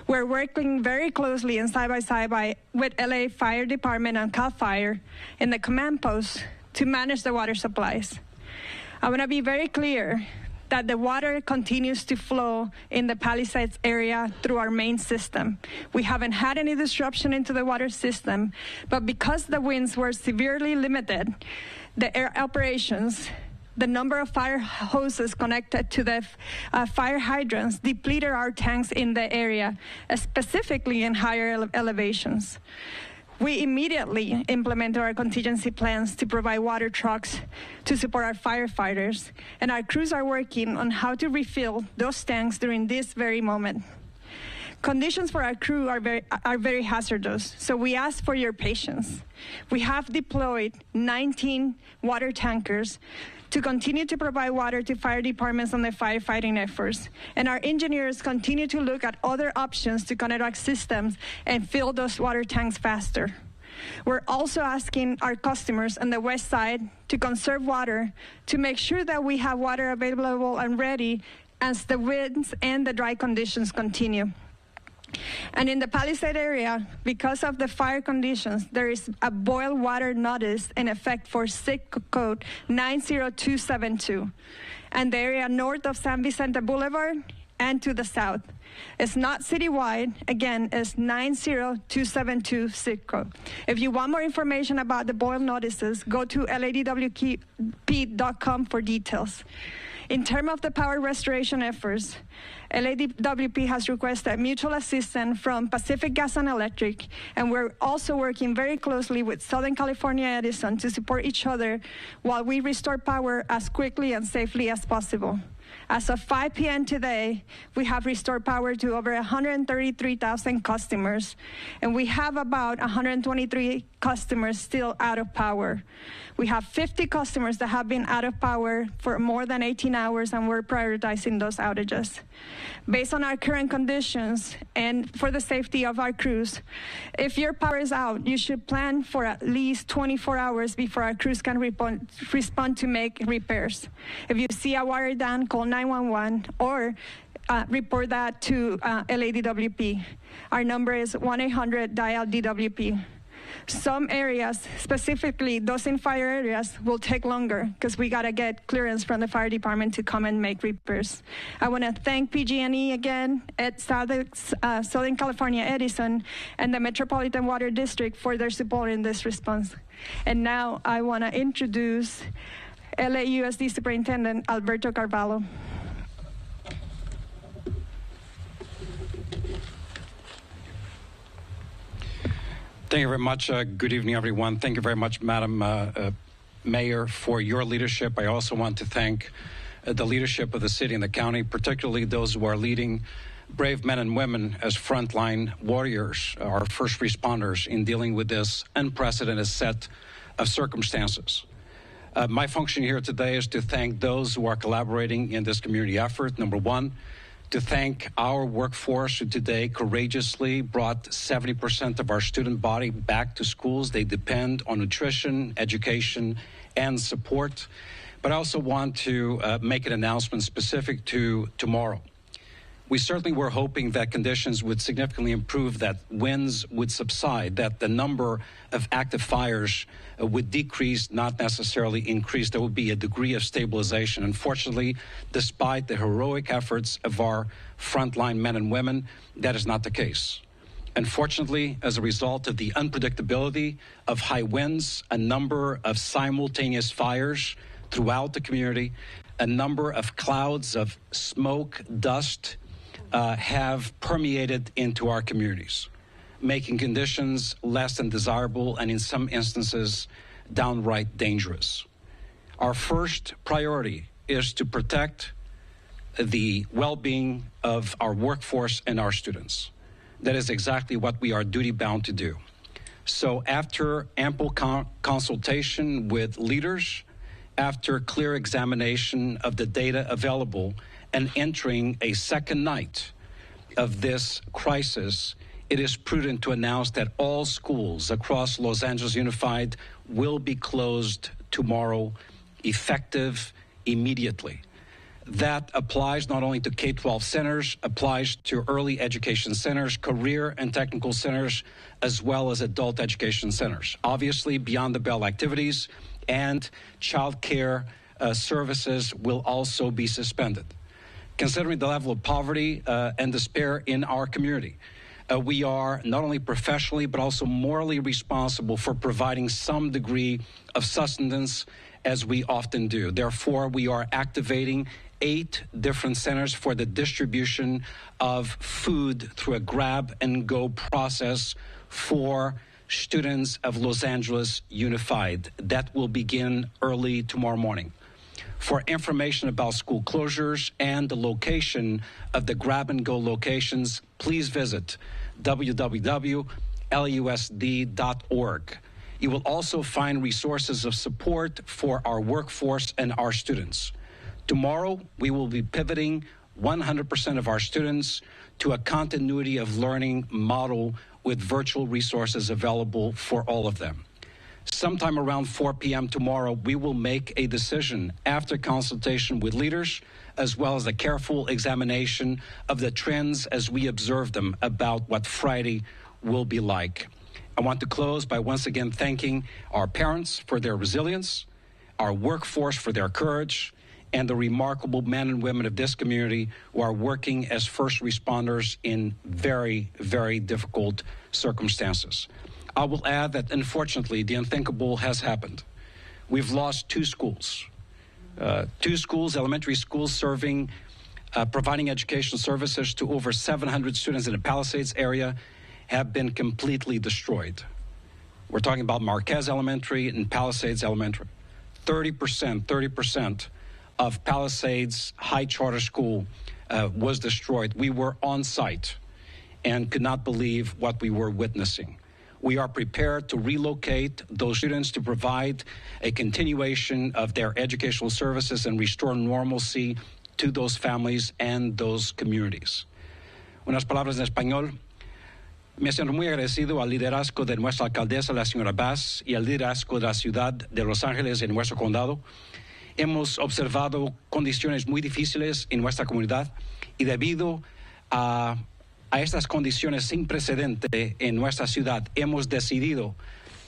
We're working very closely and side by side with LA Fire Department and CAL FIRE in the command post to manage the water supplies. I want to be very clear that the water continues to flow in the Palisades area through our main system. We haven't had any disruption into the water system, but because the winds were severely limited, the air operations, the number of fire hoses connected to the fire hydrants depleted our tanks in the area, specifically in higher elevations. We immediately implemented our contingency plans to provide water trucks to support our firefighters, and our crews are working on how to refill those tanks during this very moment. Conditions for our crew are very hazardous, so we ask for your patience. We have deployed 19 water tankers to continue to provide water to fire departments on the firefighting efforts. And our engineers continue to look at other options to connect our systems and fill those water tanks faster. We're also asking our customers on the west side to conserve water to make sure that we have water available and ready as the winds and the dry conditions continue. And in the Palisade area, because of the fire conditions, there is a boil water notice in effect for SIC code 90272, and the area north of San Vicente Boulevard and to the south. It's not citywide. Again, it's 90272 SIC code. If you want more information about the boil notices, go to ladwp.com for details. In terms of the power restoration efforts, LADWP has requested mutual assistance from Pacific Gas and Electric, and we're also working very closely with Southern California Edison to support each other while we restore power as quickly and safely as possible. As of 5 p.m. today, we have restored power to over 133,000 customers, and we have about 123 customers still out of power. We have 50 customers that have been out of power for more than 18 hours, and we're prioritizing those outages. Based on our current conditions and for the safety of our crews, if your power is out, you should plan for at least 24 hours before our crews can respond to make repairs. If you see a wire down, call 911 or report that to LADWP. Our number is 1-800-DIAL-DWP. Some areas, specifically those in fire areas, will take longer because we got to get clearance from the fire department to come and make repairs. I want to thank PG&E again at Southern California Edison and the Metropolitan Water District for their support in this response. And now I want to introduce LAUSD Superintendent Alberto Carvalho. Thank you very much. Good evening, everyone. Thank you very much, Madam Mayor, for your leadership. I also want to thank the leadership of the city and the county, particularly those who are leading brave men and women as frontline warriors, our first responders, in dealing with this unprecedented set of circumstances. My function here today is to thank those who are collaborating in this community effort. Number one, to thank our workforce who today courageously brought 70% of our student body back to schools. They depend on nutrition, education, and support. But I also want to make an announcement specific to tomorrow. We certainly were hoping that conditions would significantly improve, that winds would subside, that the number of active fires would decrease, not necessarily increase. There would be a degree of stabilization. Unfortunately, despite the heroic efforts of our frontline men and women, that is not the case. Unfortunately, as a result of the unpredictability of high winds, a number of simultaneous fires throughout the community, a number of clouds of smoke, dust, have permeated into our communities, making conditions less than desirable and in some instances downright dangerous. Our first priority is to protect the well-being of our workforce and our students. That is exactly what we are duty-bound to do. So after ample consultation with leaders, after clear examination of the data available, and entering a second night of this crisis, it is prudent to announce that all schools across Los Angeles Unified will be closed tomorrow, effective immediately. That applies not only to K-12 centers, applies to early education centers, career and technical centers, as well as adult education centers. Obviously, beyond the bell activities and child care services will also be suspended. Considering the level of poverty and despair in our community, we are not only professionally but also morally responsible for providing some degree of sustenance, as we often do. Therefore, we are activating 8 different centers for the distribution of food through a grab-and-go process for students of Los Angeles Unified. That will begin early tomorrow morning. For information about school closures and the location of the grab-and-go locations, please visit www.lusd.org. You will also find resources of support for our workforce and our students. Tomorrow, we will be pivoting 100% of our students to a continuity of learning model with virtual resources available for all of them. Sometime around 4 p.m. tomorrow, we will make a decision after consultation with leaders, as well as a careful examination of the trends as we observe them about what Friday will be like. I want to close by once again thanking our parents for their resilience, our workforce for their courage, and the remarkable men and women of this community who are working as first responders in very, very difficult circumstances. I will add that, unfortunately, the unthinkable has happened. We've lost 2 schools. 2 schools, elementary schools, providing educational services to over 700 students in the Palisades area, have been completely destroyed. We're talking about Marquez Elementary and Palisades Elementary. 30% of Palisades High Charter School was destroyed. We were on site and could not believe what we were witnessing. We are prepared to relocate those students to provide a continuation of their educational services and restore normalcy to those families and those communities. Unas palabras en español. Me siento muy agradecido al liderazgo de nuestra alcaldesa, la señora Bass, y al liderazgo de la ciudad de Los Ángeles en nuestro condado. Hemos observado condiciones muy difíciles en nuestra comunidad y debido a estas condiciones sin precedente en nuestra ciudad, hemos decidido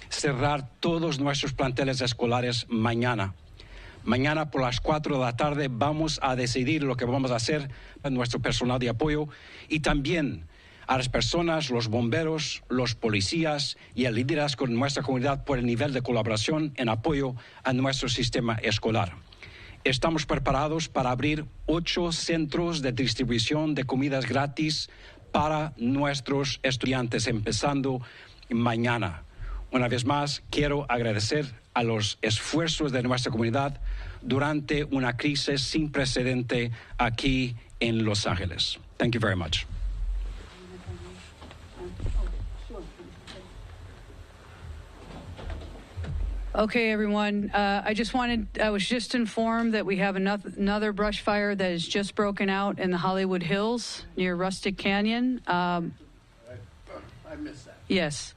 cerrar todos nuestros planteles escolares mañana. Mañana por las 4 de la tarde vamos a decidir lo que vamos a hacer con nuestro personal de apoyo y también a las personas, los bomberos, los policías y el liderazgo de nuestra comunidad por el nivel de colaboración en apoyo a nuestro sistema escolar. Estamos preparados para abrir 8 centros de distribución de comidas gratis para nuestros estudiantes, empezando mañana. Una vez más, quiero agradecer a los esfuerzos de nuestra comunidad durante una crisis sin precedente aquí en Los Ángeles. Thank you very much. Okay, everyone. I was just informed that we have another brush fire that has just broken out in the Hollywood Hills near Rustic Canyon. I missed that. Yes.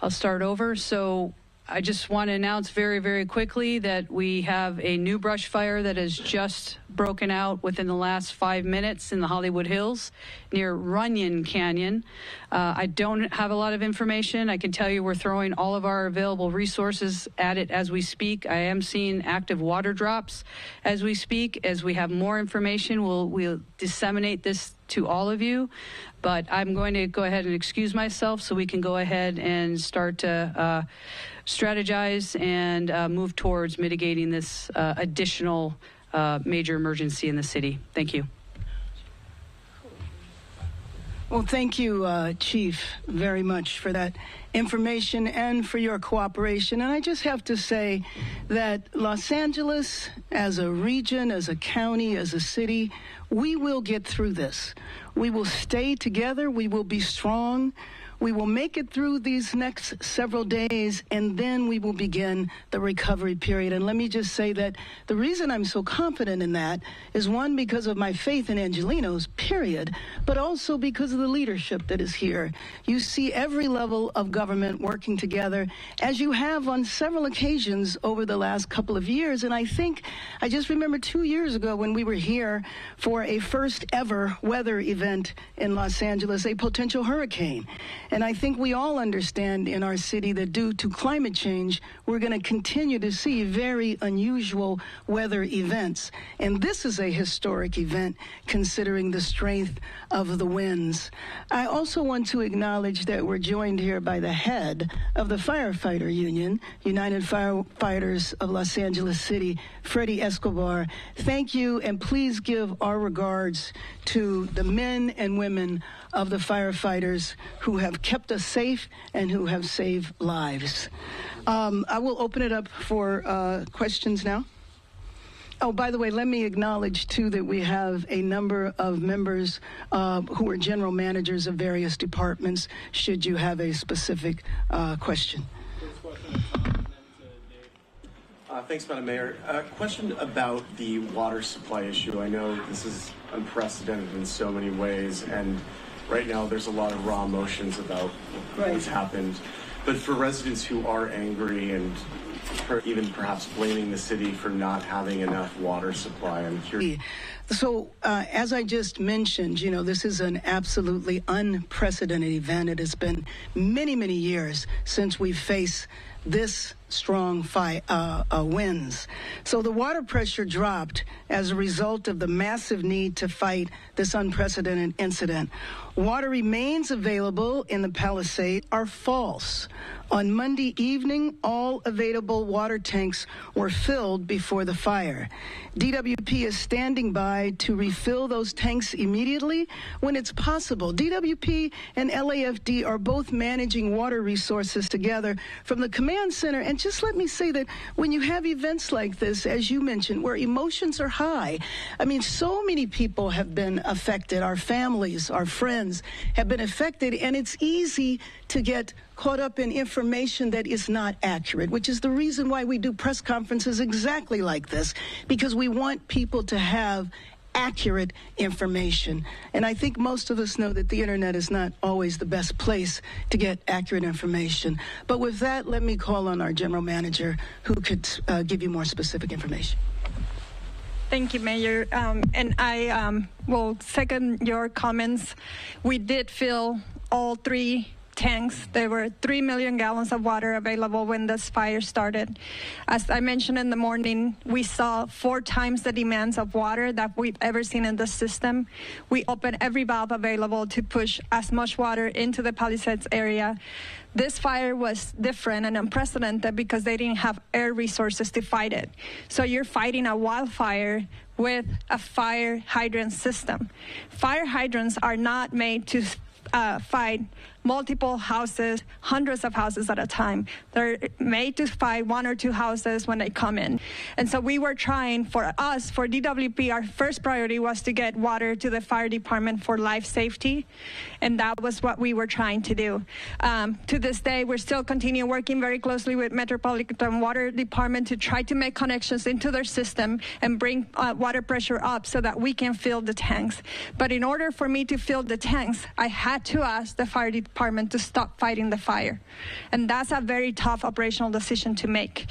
I'll start over. So I just want to announce very, very quickly that we have a new brush fire that has just broken out within the last 5 minutes in the Hollywood Hills near Runyon Canyon. I don't have a lot of information. I can tell you we're throwing all of our available resources at it as we speak. I am seeing active water drops as we speak. As we have more information, we'll disseminate this to all of you. But I'm going to go ahead and excuse myself so we can go ahead and start to strategize and move towards mitigating this additional major emergency in the city. Thank you. Well, thank you, Chief, very much for that information and for your cooperation. And I just have to say that Los Angeles, as a region, as a county, as a city, we will get through this. We will stay together. We will be strong. We will make it through these next several days, and then we will begin the recovery period. And let me just say that the reason I'm so confident in that is, one, because of my faith in Angelenos, period, but also because of the leadership that is here. You see every level of government working together, as you have on several occasions over the last couple of years. And I just remember 2 years ago when we were here for a first ever weather event in Los Angeles, a potential hurricane. And I think we all understand in our city that due to climate change, we're going to continue to see very unusual weather events. And this is a historic event considering the strength of the winds. I also want to acknowledge that we're joined here by the head of the firefighter union, United Firefighters of Los Angeles City, Freddie Escobar. Thank you, and please give our regards to the men and women of the firefighters who have kept us safe and who have saved lives. I will open it up for questions now. Oh, by the way, let me acknowledge, too, that we have a number of members who are general managers of various departments, should you have a specific question. Thanks, Madam Mayor. Question about the water supply issue. I know this is unprecedented in so many ways, and right now there's a lot of raw emotions about what's happened. But for residents who are angry and even perhaps blaming the city for not having enough water supply, I'm curious. So, as I just mentioned, this is an absolutely unprecedented event. It has been many, many years since we faced this strong winds. So the water pressure dropped as a result of the massive need to fight this unprecedented incident. Water remains available in the Palisades are false. On Monday evening, all available water tanks were filled before the fire. DWP is standing by to refill those tanks immediately when it's possible. DWP and LAFD are both managing water resources together from the command center. And just let me say that when you have events like this, as you mentioned, where emotions are high, I mean, so many people have been affected. Our families, our friends have been affected, and it's easy to get caught up in information that is not accurate, which is the reason why we do press conferences exactly like this, because we want people to have accurate information. And I think most of us know that the internet is not always the best place to get accurate information. But with that, let me call on our general manager who could give you more specific information. Thank you, Mayor. And I will second your comments. We did fill all 3 tanks. There were 3 million gallons of water available when this fire started. As I mentioned in the morning, we saw 4 times the demands of water that we've ever seen in the system. We opened every valve available to push as much water into the Palisades area. This fire was different and unprecedented because they didn't have air resources to fight it. So you're fighting a wildfire with a fire hydrant system. Fire hydrants are not made to fight multiple houses, hundreds of houses at a time. They're made to fight 1 or 2 houses when they come in. And so we were trying, for us, for DWP, our first priority was to get water to the fire department for life safety. And that was what we were trying to do. To this day, we're still continuing working very closely with Metropolitan Water Department to try to make connections into their system and bring water pressure up so that we can fill the tanks. But in order for me to fill the tanks, I had to ask the fire department to stop fighting the fire. And that's a very tough operational decision to make.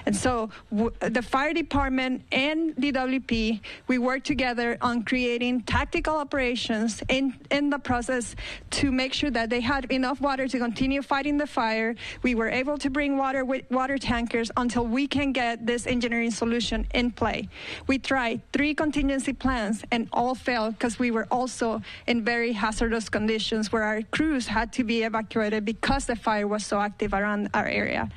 And so the fire department and DWP, we worked together on creating tactical operations in the process to make sure that they had enough water to continue fighting the fire. We were able to bring water with water tankers until we can get this engineering solution in play. We tried 3 contingency plans and all failed because we were also in very hazardous conditions where our crews had to be evacuated because the fire was so active around our area.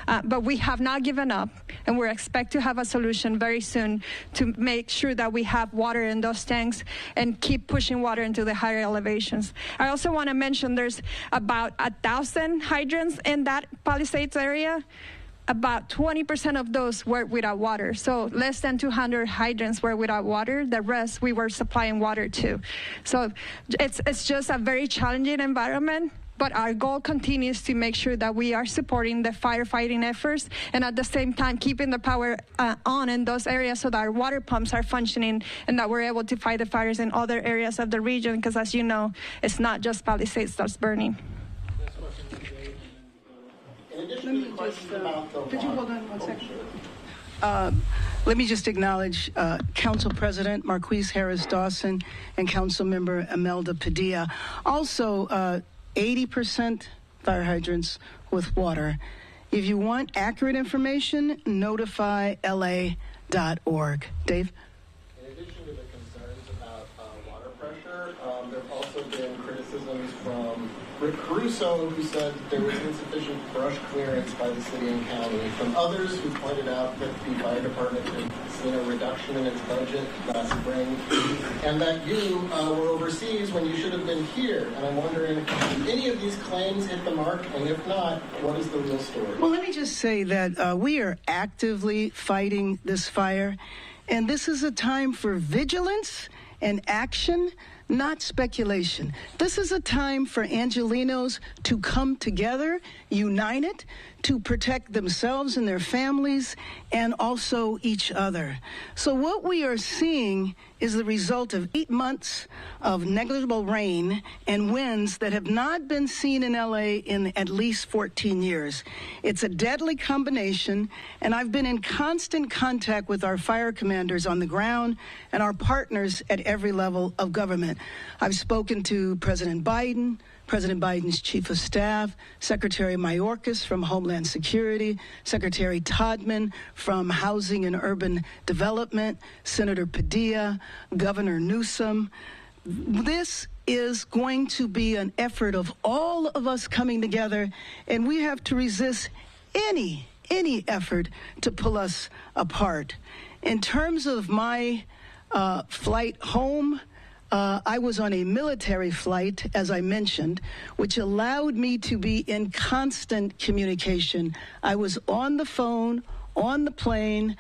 But we have not given up, and we expect to have a solution very soon to make sure that we have water in those tanks and keep pushing water into the higher elevations. I also want to mention there's about 1,000 hydrants in that Palisades area. About 20% of those were without water. So less than 200 hydrants were without water. The rest we were supplying water to. So it's just a very challenging environment. but our goal continues to make sure that we are supporting the firefighting efforts and at the same time keeping the power on in those areas so that our water pumps are functioning and that we're able to fight the fires in other areas of the region, because as you know, it's not just Palisades that's burning. Let me just acknowledge Council President Marquise Harris Dawson and Council Member Imelda Padilla. Also, 80% fire hydrants with water. If you want accurate information, notifyla.org. Dave? In addition to the concerns about water pressure, there have also been criticisms from Rick Caruso, who said there was insufficient brush clearance by the city and county, from others who pointed out that the fire department had seen a reduction in its budget last spring, and that you were overseas when you should have been here. And I'm wondering, if any of these claims hit the mark, and if not, what is the real story? Well, let me just say that we are actively fighting this fire, and this is a time for vigilance and action, not speculation. This is a time for Angelenos to come together, united, to protect themselves and their families and also each other. So what we are seeing is the result of 8 months of negligible rain and winds that have not been seen in LA in at least 14 years. It's a deadly combination, and I've been in constant contact with our fire commanders on the ground and our partners at every level of government. I've spoken to President Biden, President Biden's Chief of Staff, Secretary Mayorkas from Homeland Security, Secretary Todman from Housing and Urban Development, Senator Padilla, Governor Newsom. This is going to be an effort of all of us coming together, and we have to resist any effort to pull us apart. In terms of my flight home, I was on a military flight, as I mentioned, which allowed me to be in constant communication. I was on the phone, on the plane,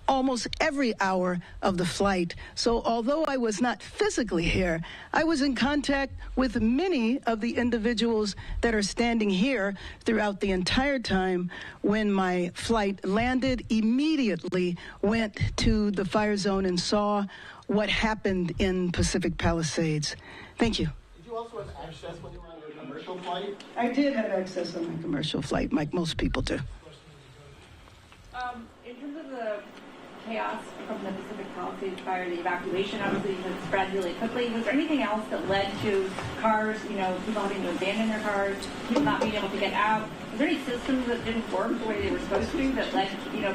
almost every hour of the flight. So although I was not physically here, I was in contact with many of the individuals that are standing here throughout the entire time. When my flight landed, immediately went to the fire zone and saw what happened in Pacific Palisades. Thank you. Did you also have access when you were on your commercial flight? I did have access on my commercial flight, like most people do. In terms of the chaos from the Pacific Palisades fire, the evacuation obviously had spread really quickly. Was there anything else that led to cars, people having to abandon their cars, people not being able to get out? Was there any systems that didn't work the way they were supposed to that led,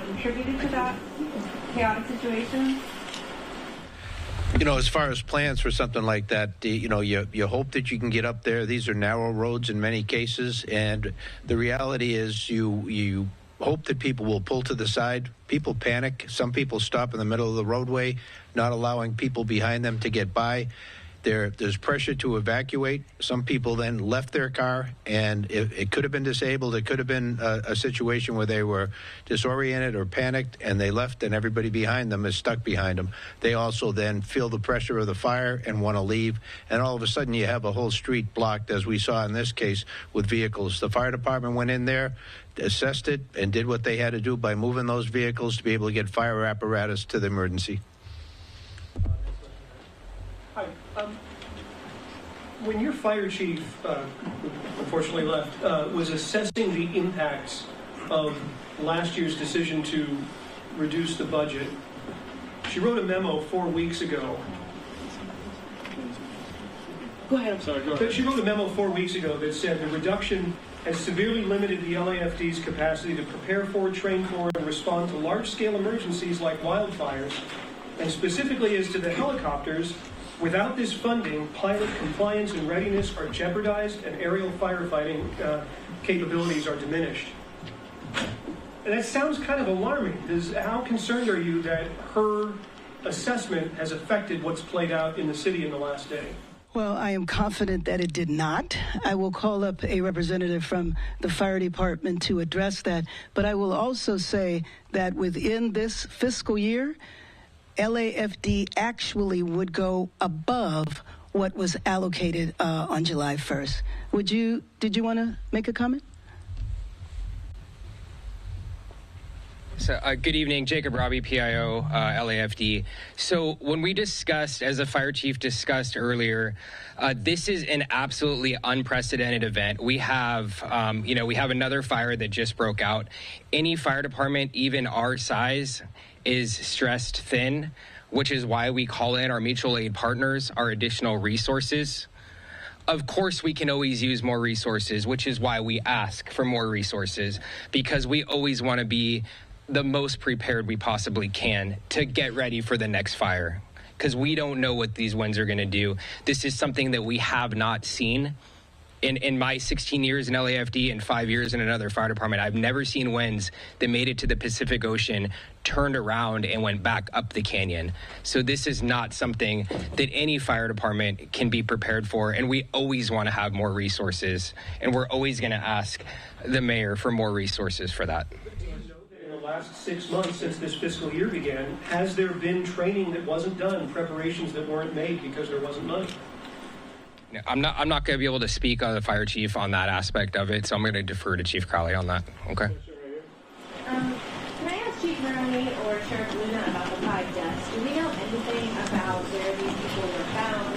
contributed to that chaotic situation? As far as plans for something like that, you hope that you can get up there. These are narrow roads in many cases, and the reality is you hope that people will pull to the side. People panic. Some people stop in the middle of the roadway, not allowing people behind them to get by. There's pressure to evacuate. Some people then left their car, and it could have been disabled. It could have been a situation where they were disoriented or panicked, and they left, and everybody behind them is stuck behind them. They also then feel the pressure of the fire and want to leave, and all of a sudden you have a whole street blocked, as we saw in this case, with vehicles. The fire department went in there, assessed it, and did what they had to do by moving those vehicles to be able to get fire apparatus to the emergency. Hi. When your fire chief, who unfortunately left, was assessing the impacts of last year's decision to reduce the budget, she wrote a memo 4 weeks ago. Go ahead. Sorry, go ahead. She wrote a memo 4 weeks ago that said the reduction has severely limited the LAFD's capacity to prepare for, train for, and respond to large-scale emergencies like wildfires, and specifically as to the helicopters. Without this funding, pilot compliance and readiness are jeopardized and aerial firefighting capabilities are diminished. And that sounds kind of alarming. How concerned are you that her assessment has affected what's played out in the city in the last day? Well, I am confident that it did not. I will call up a representative from the fire department to address that. But I will also say that within this fiscal year, LAFD actually would go above what was allocated on July 1st. Did you want to make a comment? So, good evening, Jacob Robbie, PIO, LAFD. So when we discussed, as the fire chief discussed earlier, this is an absolutely unprecedented event. We have, we have another fire that just broke out. Any fire department, even our size, is stressed thin, which is why we call in our mutual aid partners, our additional resources. Of course, we can always use more resources, which is why we ask for more resources, because we always want to be the most prepared we possibly can to get ready for the next fire, because we don't know what these winds are going to do. This is something that we have not seen. In my 16 years in LAFD and 5 years in another fire department, I've never seen winds that made it to the Pacific Ocean, turned around, and went back up the canyon. So this is not something that any fire department can be prepared for, and we always want to have more resources, and we're always going to ask the mayor for more resources for that. In the last 6 months since this fiscal year began, has there been training that wasn't done, preparations that weren't made because there wasn't money? I'm not going to be able to speak on the fire chief on that aspect of it, so I'm going to defer to Chief Crowley on that. Okay. Can I ask Chief Maroney or Sheriff Luna about the 5 deaths? Do we know anything about where these people were found?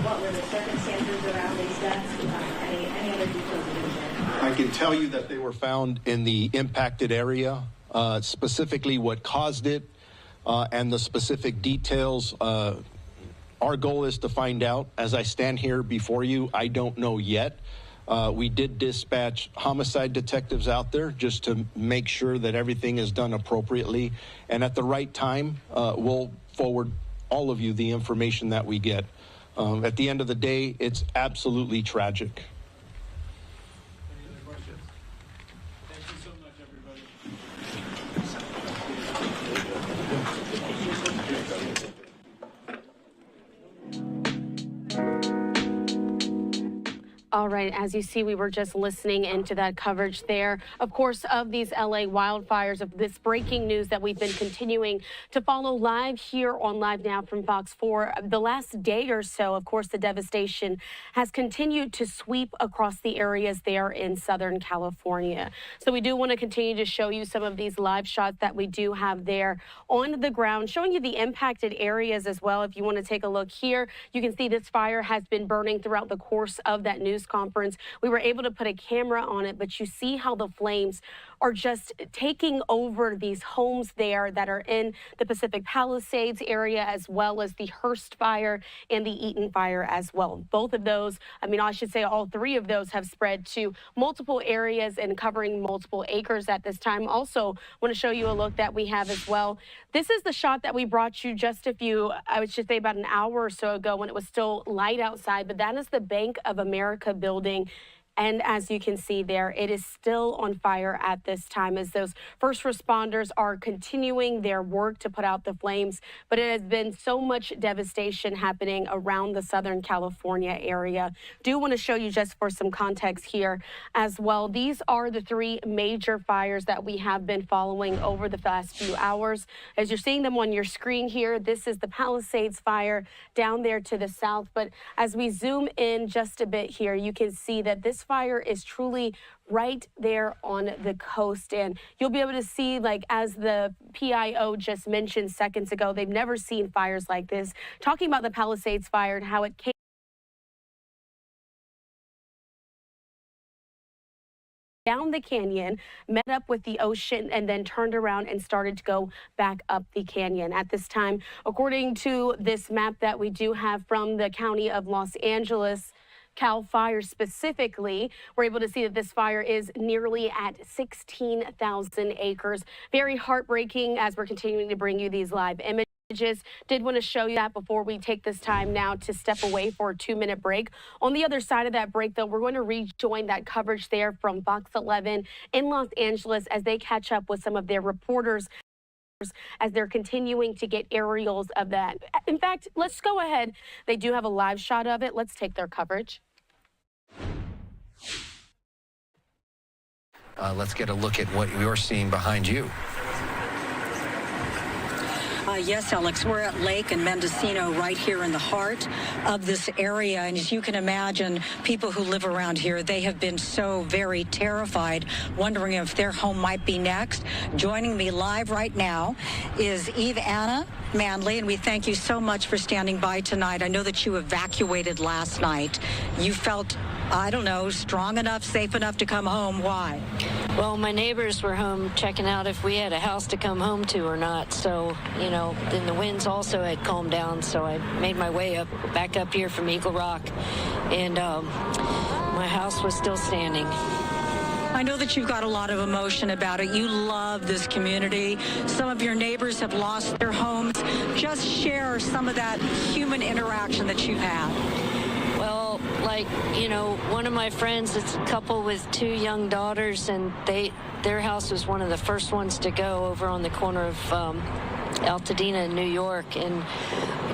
What were the circumstances around these deaths? Any other details you can share? I can tell you that they were found in the impacted area, specifically what caused it, and the specific details. Our goal is to find out. As I stand here before you, I don't know yet. We did dispatch homicide detectives out there just to make sure that everything is done appropriately. And at the right time, we'll forward all of you the information that we get. At the end of the day, it's absolutely tragic. Any other questions? Thank you so much, everybody. All right, as you see, we were just listening into that coverage there, of course, of these LA wildfires, of this breaking news that we've been continuing to follow live here on Live Now from Fox 4. The last day or so, of course, the devastation has continued to sweep across the areas there in Southern California. So we do want to continue to show you some of these live shots that we do have there on the ground, showing you the impacted areas as well. If you want to take a look here, you can see this fire has been burning throughout the course of that news conference. We were able to put a camera on it, but you see how the flames are just taking over these homes there that are in the Pacific Palisades area, as well as the Hearst fire and the Eaton fire as well. Both of those, I should say all 3 of those have spread to multiple areas and covering multiple acres at this time. Also want to show you a look that we have as well. This is the shot that we brought you just I should say about an hour or so ago when it was still light outside, but that is the Bank of America building. And as you can see there, it is still on fire at this time as those first responders are continuing their work to put out the flames. But it has been so much devastation happening around the Southern California area. Do want to show you just for some context here as well. These are the 3 major fires that we have been following over the last few hours. As you're seeing them on your screen here, this is the Palisades fire down there to the south. But as we zoom in just a bit here, you can see that this fire is truly right there on the coast, and you'll be able to see, like as the PIO just mentioned seconds ago, they've never seen fires like this. Talking about the Palisades fire and how it came down the canyon, met up with the ocean, and then turned around and started to go back up the canyon. At this time, according to this map that we do have from the County of Los Angeles, Cal Fire specifically, we're able to see that this fire is nearly at 16,000 acres. Very heartbreaking as we're continuing to bring you these live images. Did want to show you that before we take this time now to step away for a 2-minute break. On the other side of that break, though, we're going to rejoin that coverage there from Fox 11 in Los Angeles as they catch up with some of their reporters as they're continuing to get aerials of that. In fact, let's go ahead. They do have a live shot of it. Let's take their coverage. Let's get a look at what you're seeing behind you. Yes, Alex, we're at Lake and Mendocino right here in the heart of this area. And as you can imagine, people who live around here, they have been so very terrified, wondering if their home might be next. Joining me live right now is Eve Anna Manley, and we thank you so much for standing by tonight. I know that you evacuated last night. You felt, I don't know, strong enough, safe enough to come home. Why? Well, my neighbors were home checking out if we had a house to come home to or not. So, you know, then the winds also had calmed down. So I made my way back up here from Eagle Rock, and my house was still standing. I know that you've got a lot of emotion about it. You love this community. Some of your neighbors have lost their homes. Just share some of that human interaction that you've had. Well, like, you know, one of my friends, it's a couple with 2 young daughters, and their house was one of the first ones to go over on the corner of Altadena in New York, and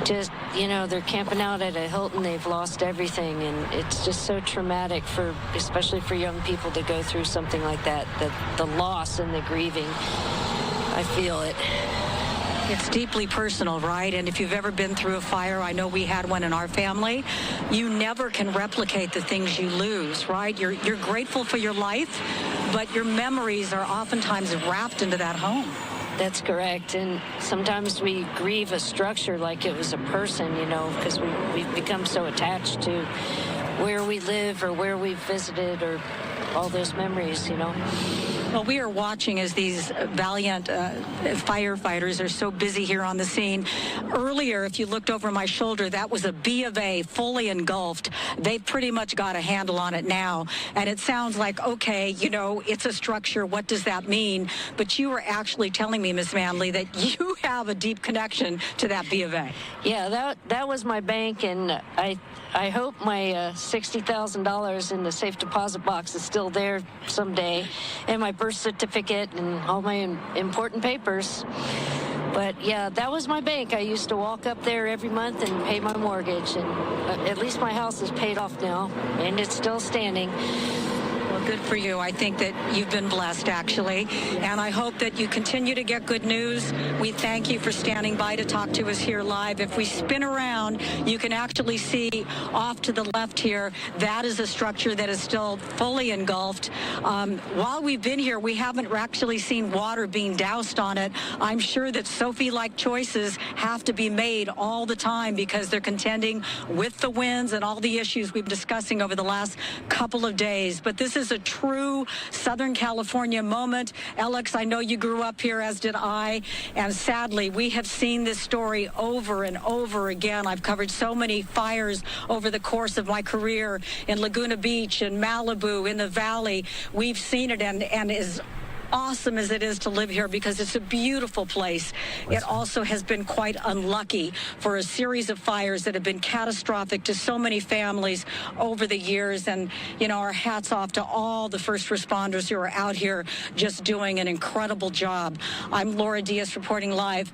just, you know, they're camping out at a Hilton. They've lost everything, and it's just so traumatic especially for young people to go through something like that, the loss and the grieving. I feel it. It's deeply personal, right? And if you've ever been through a fire, I know we had one in our family, you never can replicate the things you lose, right? You're grateful for your life, but your memories are oftentimes wrapped into that home. That's correct. And sometimes we grieve a structure like it was a person, you know, because we've become so attached to where we live or where we've visited or all those memories, you know. Well, we are watching as these valiant firefighters are so busy here on the scene. Earlier, if you looked over my shoulder, that was a B of A fully engulfed. They've pretty much got a handle on it now. And it sounds like, okay, you know, it's a structure. What does that mean? But you were actually telling me, Ms. Manley, that you have a deep connection to that B of A. Yeah, that was my bank, and I hope my $60,000 in the safe deposit box is still there someday, and my birth certificate and all my important papers. But yeah, that was my bank. I used to walk up there every month and pay my mortgage, and at least my house is paid off now, and it's still standing. Well, good for you. I think that you've been blessed, actually. And I hope that you continue to get good news. We thank you for standing by to talk to us here live. If we spin around, you can actually see off to the left here, that is a structure that is still fully engulfed. While we've been here, we haven't actually seen water being doused on it. I'm sure that Sophie-like choices have to be made all the time because they're contending with the winds and all the issues we've been discussing over the last couple of days. But this is a true Southern California moment. Alex, I know you grew up here, as did I, and sadly, we have seen this story over and over again. I've covered so many fires over the course of my career in Laguna Beach, in Malibu, in the Valley. We've seen it, and as awesome as it is to live here because it's a beautiful place, it also has been quite unlucky for a series of fires that have been catastrophic to so many families over the years. And, you know, our hats off to all the first responders who are out here just doing an incredible job. I'm Laura Diaz reporting live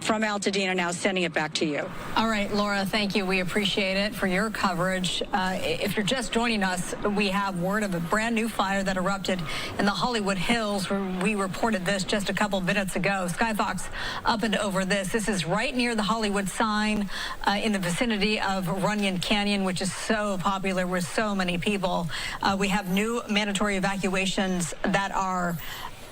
from Altadena now, sending it back to you. All right, Laura, thank you. We appreciate it for your coverage. If you're just joining us, we have word of a brand new fire that erupted in the Hollywood Hills. We reported this just a couple minutes ago. Skyfox up and over this. This is right near the Hollywood sign in the vicinity of Runyon Canyon, which is so popular with so many people. We have new mandatory evacuations that are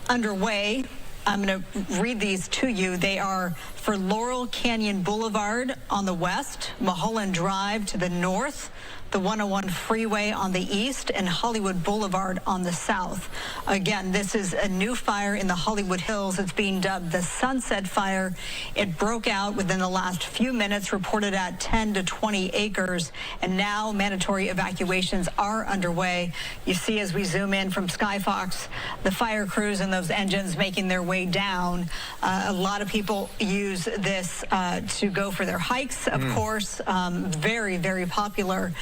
underway. I'm going to read these to you. They are for Laurel Canyon Boulevard on the west, Mulholland Drive to the north, the 101 freeway on the east, and Hollywood Boulevard on the south. Again, this is a new fire in the Hollywood Hills. It's being dubbed the Sunset Fire. It broke out within the last few minutes, reported at 10 to 20 acres, and now mandatory evacuations are underway. You see as we zoom in from Skyfox, the fire crews and those engines making their way down. A lot of people use this to go for their hikes, of course. Very, very popular.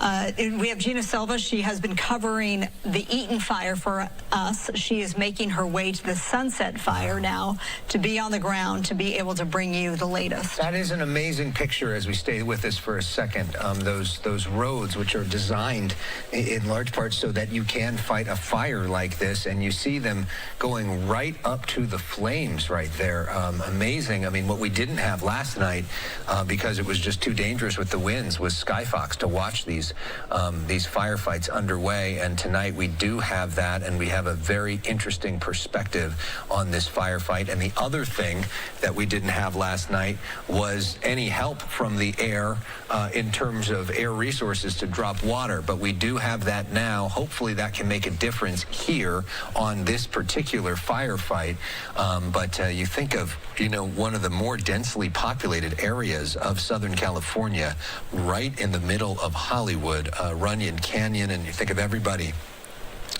We have Gina Silva. She has been covering the Eaton fire for us. She is making her way to the Sunset fire now to be on the ground to be able to bring you the latest. That is an amazing picture as we stay with this for a second. Those roads, which are designed in large part so that you can fight a fire like this, and you see them going right up to the flames right there. Amazing. I mean, what we didn't have last night because it was just too dangerous with the winds was Skyfox to watch these firefights underway, and tonight we do have that, and we have a very interesting perspective on this firefight. And the other thing that we didn't have last night was any help from the air in terms of air resources to drop water, but we do have that now. Hopefully that can make a difference here on this particular firefight. But you think of, one of the more densely populated areas of Southern California, right in the middle of Hollywood, Runyon Canyon, and you think of everybody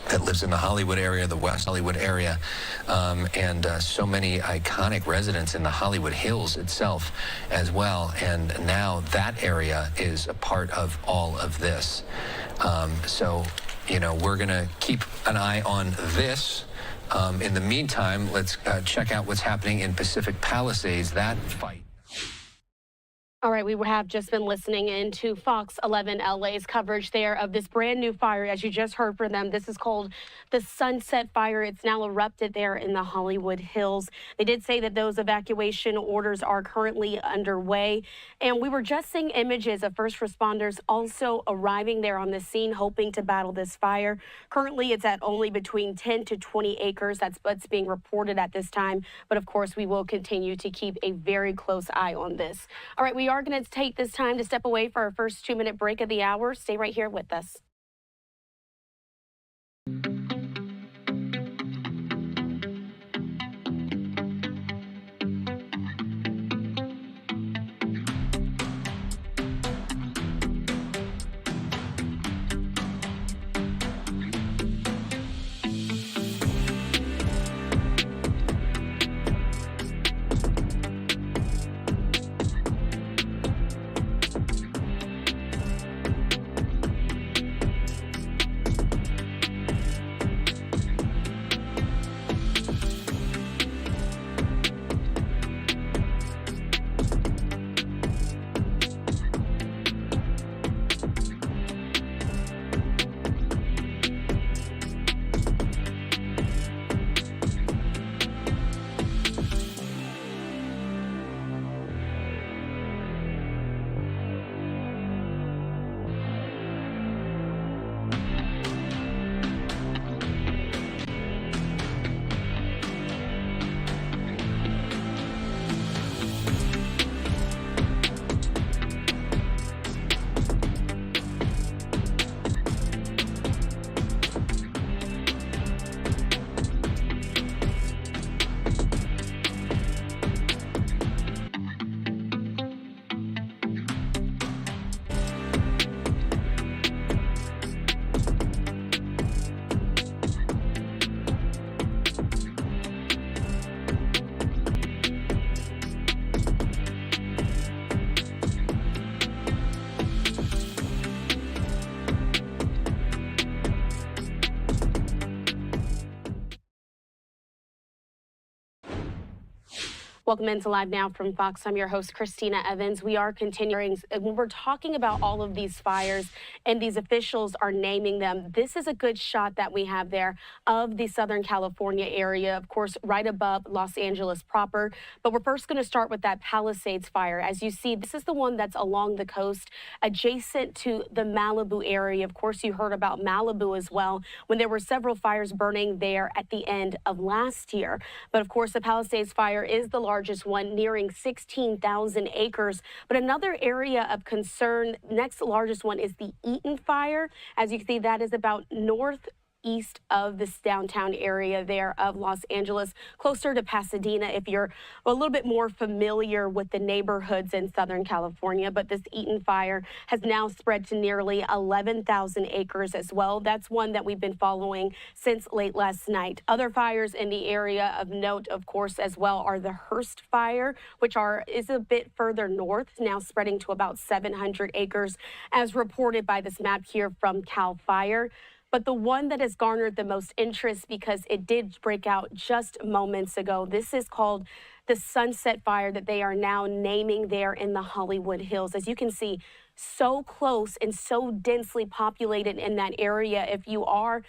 that lives in the Hollywood area, the West Hollywood area, and so many iconic residents in the Hollywood Hills itself as well. And now that area is a part of all of this. So, we're going to keep an eye on this. In the meantime, let's check out what's happening in Pacific Palisades, that fight. All right, we have just been listening in to Fox 11 LA's coverage there of this brand new fire. As you just heard from them, this is called the Sunset Fire. It's now erupted there in the Hollywood Hills. They did say that those evacuation orders are currently underway. And we were just seeing images of first responders also arriving there on the scene, hoping to battle this fire. Currently, it's at only between 10 to 20 acres. That's what's being reported at this time. But of course, we will continue to keep a very close eye on this. All right, we are going to take this time to step away for our first 2-minute break of the hour. Stay right here with us. Welcome into Live Now from Fox. I'm your host, Christina Evans. We are continuing. When we're talking about all of these fires and these officials are naming them, this is a good shot that we have there of the Southern California area, of course, right above Los Angeles proper. But we're first going to start with that Palisades fire. As you see, this is the one that's along the coast, adjacent to the Malibu area. Of course, you heard about Malibu as well, when there were several fires burning there at the end of last year. But of course, the Palisades fire is the largest one, nearing 16,000 acres. But another area of concern, next largest one, is the Eaton fire. As you can see, that is about north east of this downtown area there of Los Angeles, closer to Pasadena, if you're a little bit more familiar with the neighborhoods in Southern California. But this Eaton fire has now spread to nearly 11,000 acres as well. That's one that we've been following since late last night. Other fires in the area of note, of course, as well, are the Hearst fire, which is a bit further north, now spreading to about 700 acres, as reported by this map here from CAL FIRE. But the one that has garnered the most interest, because it did break out just moments ago, this is called the Sunset Fire, that they are now naming there in the Hollywood Hills. As you can see, so close and so densely populated in that area. If you are